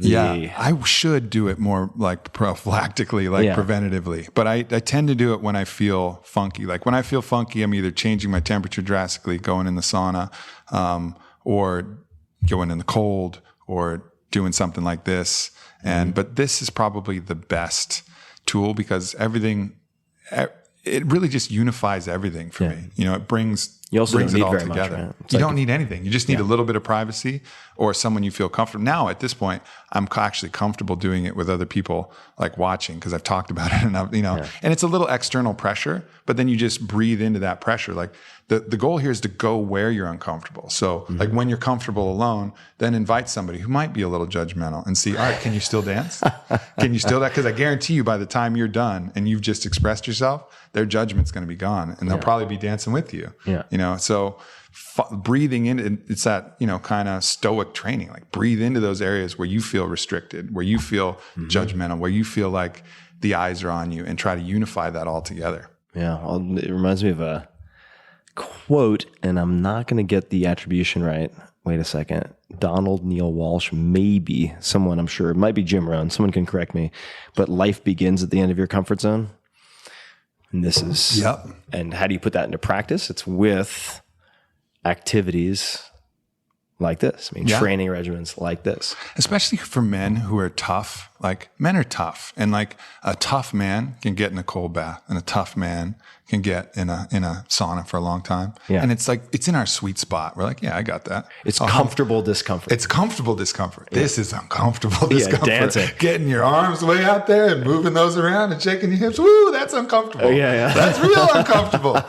G: I should do it more like prophylactically, like preventatively. But I tend to do it when I feel funky. Like when I feel funky, I'm either changing my temperature drastically, going in the sauna, or going in the cold, or doing something like this. But this is probably the best tool, because it really just unifies everything for me. It brings
F: you also
G: brings
F: don't
G: it
F: need
G: all
F: very
G: together.
F: Much, right?
G: You don't need anything. You just need a little bit of privacy or someone you feel comfortable. Now, at this point, I'm actually comfortable doing it with other people, like watching, because I've talked about it enough, and it's a little external pressure, but then you just breathe into that pressure. Like the goal here is to go where you're uncomfortable. So like when you're comfortable alone, then invite somebody who might be a little judgmental and see, all right, can you still dance? Can you still that? Because I guarantee you by the time you're done and you've just expressed yourself, their judgment's going to be gone, and they'll probably be dancing with you. So breathing in, it's that, kind of stoic training, like breathe into those areas where you feel restricted, where you feel judgmental, where you feel like the eyes are on you, and try to unify that all together.
F: Yeah. It reminds me of a quote, and I'm not going to get the attribution right. Wait a second. Donald Neil Walsh, maybe someone, I'm sure it might be Jim Rohn. Someone can correct me, but life begins at the end of your comfort zone. And this is, and how do you put that into practice? It's with activities like this. I mean, training regimens like this.
G: Especially for men who are tough. Like, men are tough. And like, a tough man can get in a cold bath, and a tough man can get in a sauna for a long time.
F: Yeah.
G: And it's like, it's in our sweet spot. We're like, yeah, I got that.
F: It's comfortable discomfort.
G: It's comfortable discomfort. Yeah. This is uncomfortable discomfort.
F: Dancing.
G: Getting your arms way out there and moving those around and shaking your hips. Woo, that's uncomfortable.
F: Yeah.
G: That's real uncomfortable.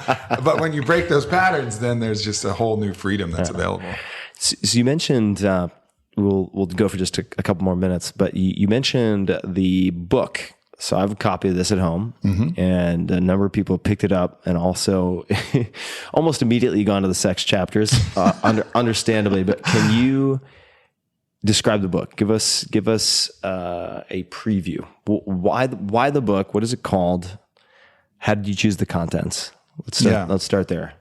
G: But when you break those patterns, then there's just a whole new freedom that's available.
F: So you mentioned, we'll go for just a couple more minutes, but you mentioned the book. So I have a copy of this at home, and a number of people have picked it up, and also almost immediately gone to the sex chapters, understandably. But can you describe the book? Give us a preview. Why the book? What is it called? How did you choose the contents? Let's start there.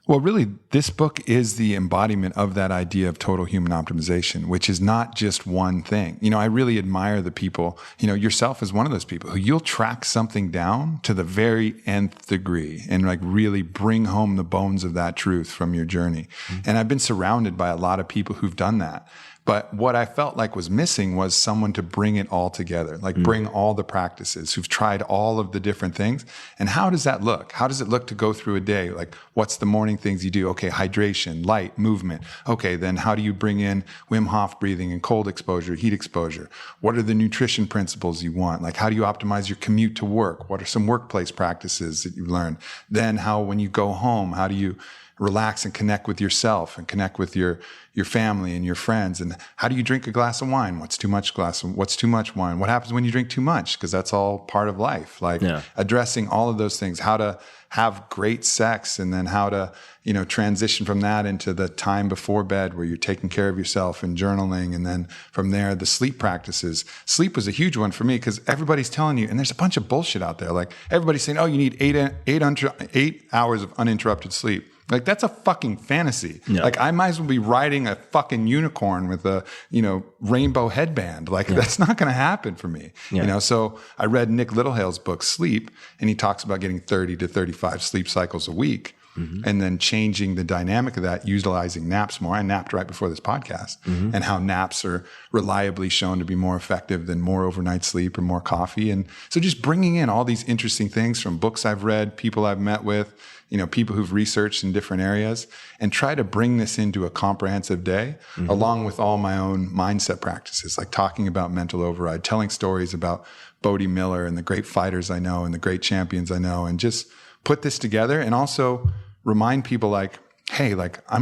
G: Well, really, this book is the embodiment of that idea of total human optimization, which is not just one thing. You know, I really admire the people, you know, yourself is one of those people who you'll track something down to the very nth degree and like really bring home the bones of that truth from your journey. And I've been surrounded by a lot of people who've done that. But what I felt like was missing was someone to bring it all together, like bring all the practices, who've tried all of the different things. And how does that look? How does it look to go through a day? Like, what's the morning things you do? Okay, hydration, light, movement. Okay, then how do you bring in Wim Hof breathing and cold exposure, heat exposure? What are the nutrition principles you want? Like, how do you optimize your commute to work? What are some workplace practices that you learn? Then how, when you go home, how do you relax and connect with yourself and connect with your family and your friends? And how do you drink a glass of wine? What's too much wine? What happens when you drink too much? Because that's all part of life. Like addressing all of those things, how to have great sex, and then how to, you know, transition from that into the time before bed where you're taking care of yourself and journaling. And then from there, the sleep practices. Sleep was a huge one for me because everybody's telling you, and there's a bunch of bullshit out there. Like, everybody's saying, oh, you need 8 hours of uninterrupted sleep. Like, that's a fucking fantasy. Yeah. Like, I might as well be riding a fucking unicorn with a, you know, rainbow headband. Like, that's not going to happen for me. You know, so I read Nick Littlehale's book, Sleep, and he talks about getting 30 to 35 sleep cycles a week. And then changing the dynamic of that, utilizing naps more. I napped right before this podcast, and how naps are reliably shown to be more effective than more overnight sleep or more coffee. And so just bringing in all these interesting things from books I've read, people I've met with, you know, people who've researched in different areas, and try to bring this into a comprehensive day, along with all my own mindset practices, like talking about mental override, telling stories about Bodie Miller and the great fighters I know and the great champions I know, and just put this together and also remind people like, hey, like, I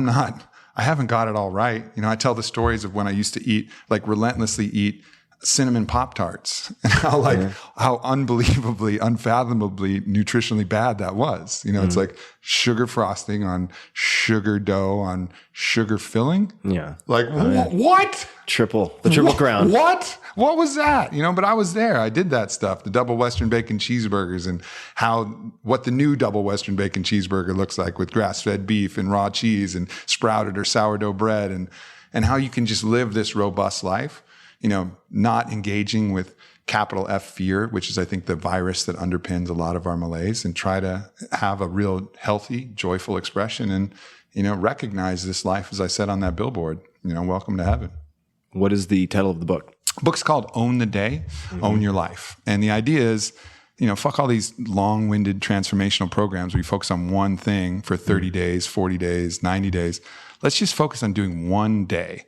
G: haven't got it all right. You know, I tell the stories of when I used to relentlessly eat cinnamon Pop-Tarts, and how unbelievably, unfathomably nutritionally bad that was. You know, it's like sugar frosting on sugar dough on sugar filling. Yeah. Like, what?
F: The triple crown.
G: What? What was that? You know, but I was there. I did that stuff. The double Western bacon cheeseburgers, and what the new double Western bacon cheeseburger looks like with grass-fed beef and raw cheese and sprouted or sourdough bread, and how you can just live this robust life, you know, not engaging with capital F fear, which is, I think, the virus that underpins a lot of our malaise, and try to have a real healthy, joyful expression and, you know, recognize this life, as I said on that billboard, you know, welcome to heaven.
F: What is the title of the book?
G: Book's called Own the Day, Own Your Life. And the idea is, you know, fuck all these long-winded transformational programs where you focus on one thing for 30 days, 40 days, 90 days. Let's just focus on doing one day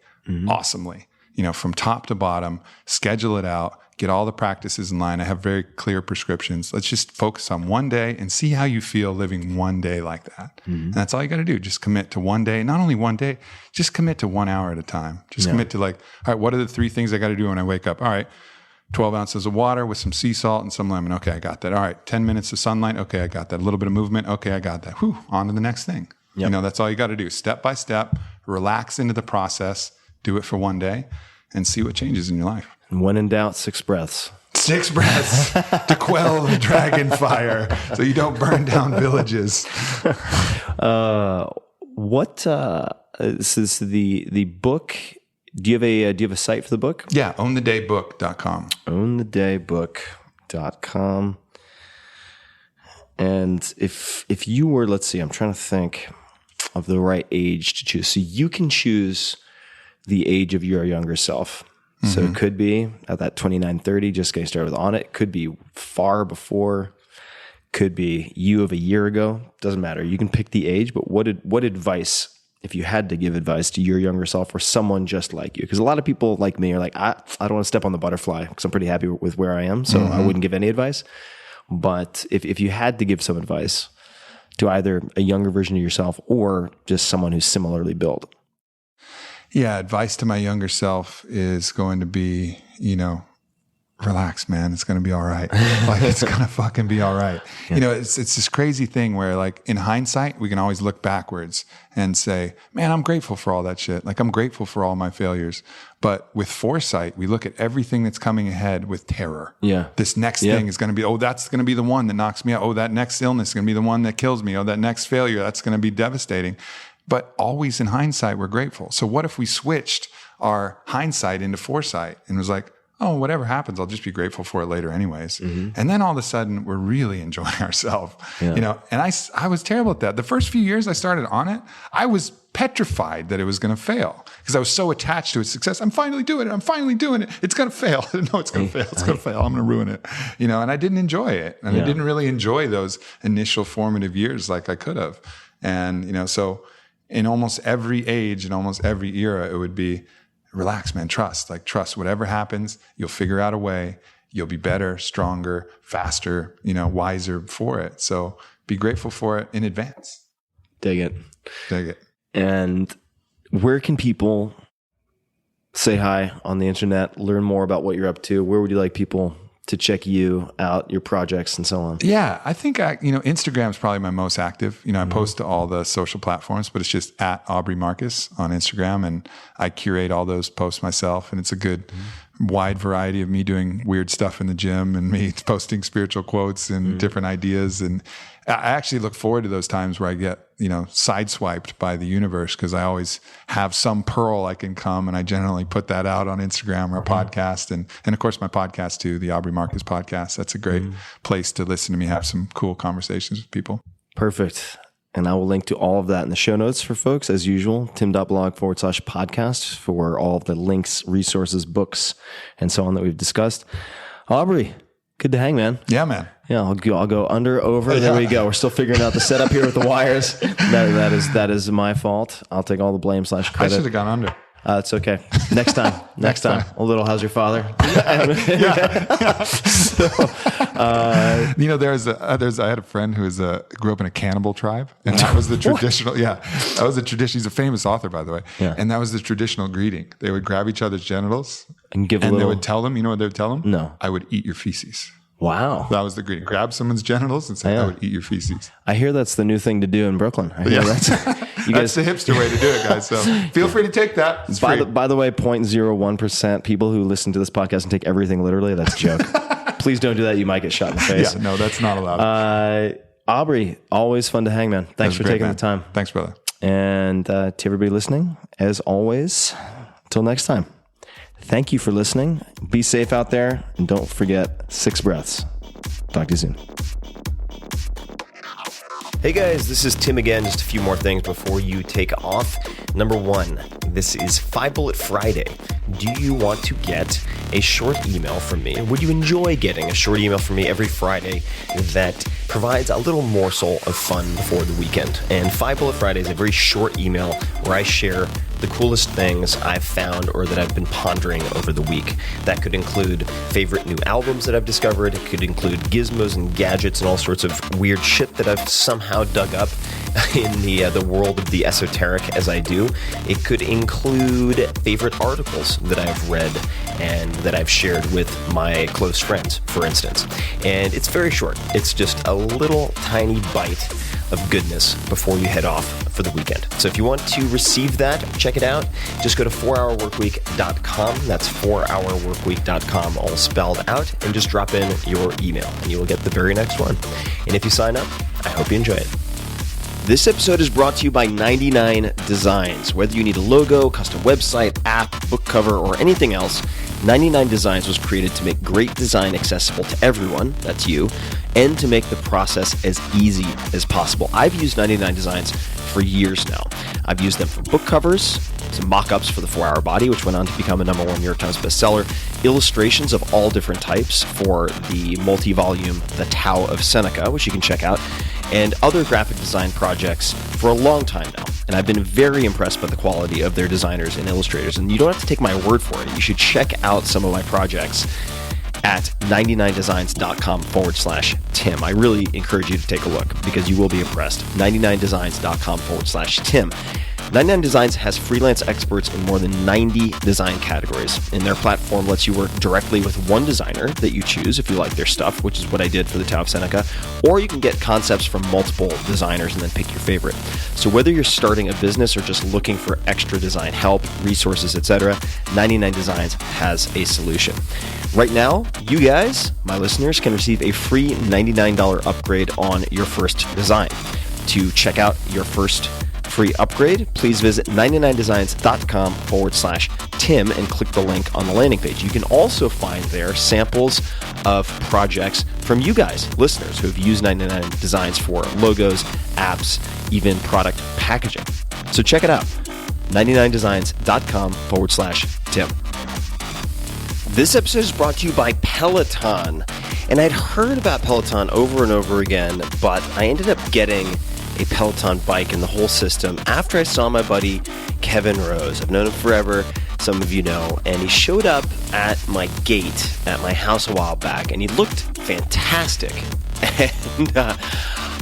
G: awesomely, you know, from top to bottom, schedule it out, get all the practices in line. I have very clear prescriptions. Let's just focus on one day and see how you feel living one day like that. And that's all you got to do. Just commit to one day, not only one day, just commit to 1 hour at a time. Just commit to like, all right, what are the 3 things I got to do when I wake up? All right, 12 ounces of water with some sea salt and some lemon. Okay, I got that. All right, 10 minutes of sunlight. Okay, I got that. A little bit of movement. Okay, I got that. Whew, on to the next thing. You know, that's all you got to do. Step by step, relax into the process, do it for one day, and see what changes in your life.
F: And when in doubt, 6 breaths.
G: 6 breaths to quell the dragon fire so you don't burn down villages.
F: This is the book. Do you have a site for the book?
G: Yeah, ownthedaybook.com.
F: Ownthedaybook.com. And if you were, let's see, I'm trying to think. of the right age to choose. So you can choose the age of your younger self. So it could be at that 29, 30, just getting started with on it. Could be far before. Could be you of a year ago. Doesn't matter. You can pick the age, but what advice, if you had to give advice to your younger self or someone just like you? Because a lot of people like me are like, I don't want to step on the butterfly because I'm pretty happy with where I am. So I wouldn't give any advice. But if you had to give some advice to either a younger version of yourself or just someone who's similarly built.
G: Yeah, advice to my younger self is going to be, relax, man. It's going to be all right. Like, it's going to fucking be all right. Yeah. It's this crazy thing where, like, in hindsight, we can always look backwards and say, man, I'm grateful for all that shit. Like, I'm grateful for all my failures. But with foresight, we look at everything that's coming ahead with terror. Yeah. This next thing is going to be, that's going to be the one that knocks me out. Oh, that next illness is going to be the one that kills me. Oh, that next failure, that's going to be devastating. But always in hindsight, we're grateful. So what if we switched our hindsight into foresight and was like, oh, whatever happens, I'll just be grateful for it later anyways. Mm-hmm. And then all of a sudden, we're really enjoying ourselves. Yeah. And I was terrible at that. The first few years I started on it, I was petrified that it was going to fail because I was so attached to its success. I'm finally doing it. It's going to fail. No, it's going to fail. It's going to fail. I'm going to ruin it. And I didn't enjoy it. And I didn't really enjoy those initial formative years like I could have. And, so in almost every age and almost every era, it would be, relax, man, trust. Like, trust whatever happens, you'll figure out a way. You'll be better, stronger, faster, wiser for it. So be grateful for it in advance.
F: Dig it. And where can people say hi on the internet, learn more about what you're up to? Where would you like people to check you out, your projects and so on?
G: Yeah, I think, Instagram is probably my most active. I post to all the social platforms, but it's just at Aubrey Marcus on Instagram. And I curate all those posts myself. And it's a good wide variety of me doing weird stuff in the gym and me posting spiritual quotes and different ideas. And I actually look forward to those times where I get, sideswiped by the universe because I always have some pearl I can come, and I generally put that out on Instagram or a podcast. And of course my podcast too, the Aubrey Marcus podcast. That's a great place to listen to me have some cool conversations with people.
F: Perfect. And I will link to all of that in the show notes for folks, as usual, tim.blog/podcast for all of the links, resources, books, and so on that we've discussed. Aubrey, good to hang, man.
G: Yeah, man.
F: Yeah, I'll go under, over. There we go. We're still figuring out the setup here with the wires. That is my fault. I'll take all the blame / credit.
G: I should have gone under.
F: It's okay. Next time. Next time. A little, how's your father?
G: So, I had a friend who grew up in a cannibal tribe, and that was the traditional. That was the tradition. He's a famous author, by the way. Yeah. And that was the traditional greeting. They would grab each other's genitals
F: and they
G: would tell them. You know what they would tell them?
F: No.
G: I would eat your feces.
F: Wow.
G: That was the greeting. Grab someone's genitals and say, I would eat your feces.
F: I hear that's the new thing to do in Brooklyn.
G: That's the hipster way to do it, guys. So feel free to take that. It's
F: by the way, 0.01% people who listen to this podcast and take everything literally, that's a joke. Please don't do that. You might get shot in the face.
G: Yeah, no, that's not allowed.
F: Aubrey, always fun to hang, man. Thanks for taking the time.
G: Thanks, brother.
F: And to everybody listening, as always, until next time. Thank you for listening. Be safe out there. And don't forget 6 breaths. Talk to you soon. Hey guys, this is Tim again. Just a few more things before you take off. Number 1, this is 5 Bullet Friday. Do you want to get a short email from me? Would you enjoy getting a short email from me every Friday that provides a little morsel of fun before the weekend? And 5 Bullet Friday is a very short email where I share the coolest things I've found or that I've been pondering over the week. That could include favorite new albums that I've discovered. It could include gizmos and gadgets and all sorts of weird shit that I've somehow dug up in the world of the esoteric as I do. It could include favorite articles that I've read and that I've shared with my close friends, for instance. And it's very short. It's just a little tiny bite of goodness before you head off for the weekend. So if you want to receive that, check it out. Just go to 4hourworkweek.com. That's 4hourworkweek.com, all spelled out, and just drop in your email and you will get the very next one. And if you sign up, I hope you enjoy it. This episode is brought to you by 99 Designs. Whether you need a logo, custom website, app, book cover, or anything else, 99 Designs was created to make great design accessible to everyone, that's you, and to make the process as easy as possible. I've used 99 Designs for years now. I've used them for book covers, some mock-ups for the 4-Hour Body, which went on to become a #1 New York Times bestseller, illustrations of all different types for the multi-volume The Tao of Seneca, which you can check out, and other graphic design projects for a long time now. And I've been very impressed by the quality of their designers and illustrators. And you don't have to take my word for it. You should check out some of my projects at 99designs.com/Tim. I really encourage you to take a look because you will be impressed. 99designs.com/Tim. 99 Designs has freelance experts in more than 90 design categories, and their platform lets you work directly with one designer that you choose if you like their stuff, which is what I did for the Tao of Seneca, or you can get concepts from multiple designers and then pick your favorite. So whether you're starting a business or just looking for extra design help, resources, etc., 99 Designs has a solution. Right now, you guys, my listeners, can receive a free $99 upgrade on your first design. To check out your first free upgrade, please visit 99designs.com/Tim and click the link on the landing page. You can also find there samples of projects from you guys, listeners, who have used 99 Designs for logos, apps, even product packaging. So check it out, 99designs.com/Tim. This episode is brought to you by Peloton. And I'd heard about Peloton over and over again, but I ended up getting a Peloton bike and the whole system after I saw my buddy Kevin Rose. I've known him forever, some of you know, and he showed up at my gate at my house a while back, and he looked fantastic. And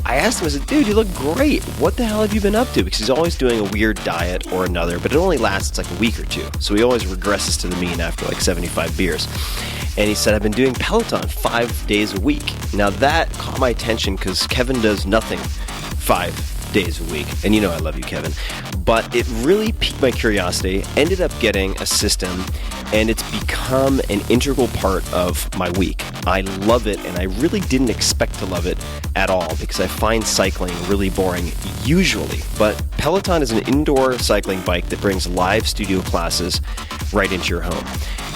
F: I asked him, I said, dude, you look great. What the hell have you been up to? Because he's always doing a weird diet or another, but it only lasts like a week or two. So he always regresses to the mean after like 75 beers. And he said, I've been doing Peloton 5 days a week. Now that caught my attention because Kevin does nothing 5 days a week. And you know I love you, Kevin. But it really piqued my curiosity. Ended up getting a system, and it's become an integral part of my week. I love it, and I really didn't expect to love it at all because I find cycling really boring usually. But Peloton is an indoor cycling bike that brings live studio classes right into your home.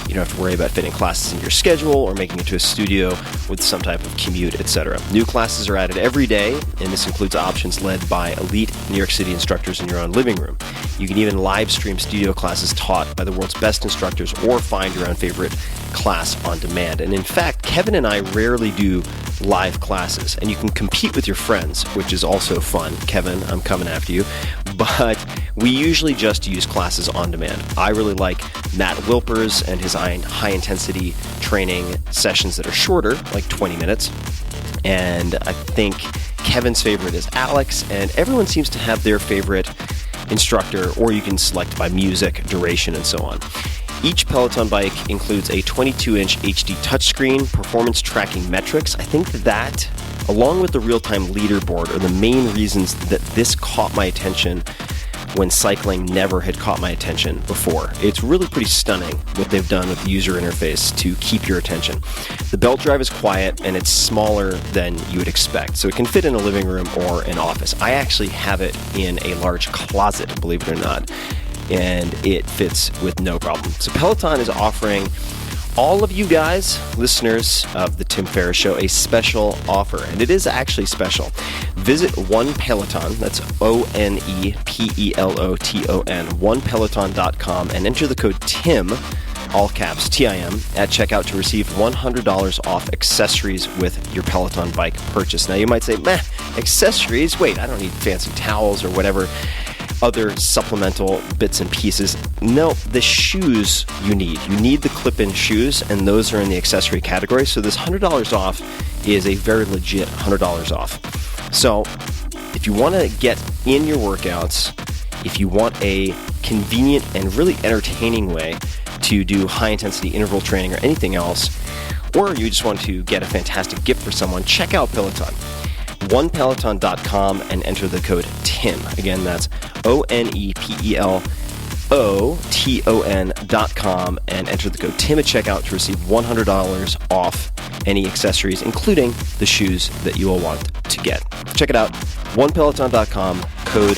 F: You don't have to worry about fitting classes in your schedule or making it to a studio with some type of commute, etc. New classes are added every day, and this includes options led by elite New York City instructors in your own living room. You can even live stream studio classes taught by the world's best instructors or find your own favorite class on demand. And in fact, Kevin and I rarely do live classes, and you can compete with your friends, which is also fun. Kevin, I'm coming after you. But we usually just use classes on demand. I really like Matt Wilper's and his high-intensity training sessions that are shorter, like 20 minutes. And I think Kevin's favorite is Alex, and everyone seems to have their favorite instructor, or you can select by music, duration, and so on. Each Peloton bike includes a 22-inch HD touchscreen, performance tracking metrics. I think that, along with the real-time leaderboard, are the main reasons that this caught my attention when cycling never had caught my attention before. It's really pretty stunning what they've done with the user interface to keep your attention. The belt drive is quiet, and it's smaller than you would expect, so it can fit in a living room or an office. I actually have it in a large closet, believe it or not, and it fits with no problem. So Peloton is offering all of you guys, listeners of the Tim Ferriss Show, a special offer, and it is actually special. Visit OnePeloton, that's OnePeloton, OnePeloton.com, and enter the code TIM, all caps, TIM, at checkout to receive $100 off accessories with your Peloton bike purchase. Now you might say, meh, accessories? Wait, I don't need fancy towels or whatever other supplemental bits and pieces. No, the shoes you need. You need the clip-in shoes, and those are in the accessory category. So this $100 off is a very legit $100 off. So if you want to get in your workouts, if you want a convenient and really entertaining way to do high-intensity interval training or anything else, or you just want to get a fantastic gift for someone, check out Peloton. OnePeloton.com and enter the code TIM. Again, that's OnePeloton.com and enter the code TIM at checkout to receive $100 off any accessories, including the shoes that you will want to get. Check it out, OnePeloton.com, code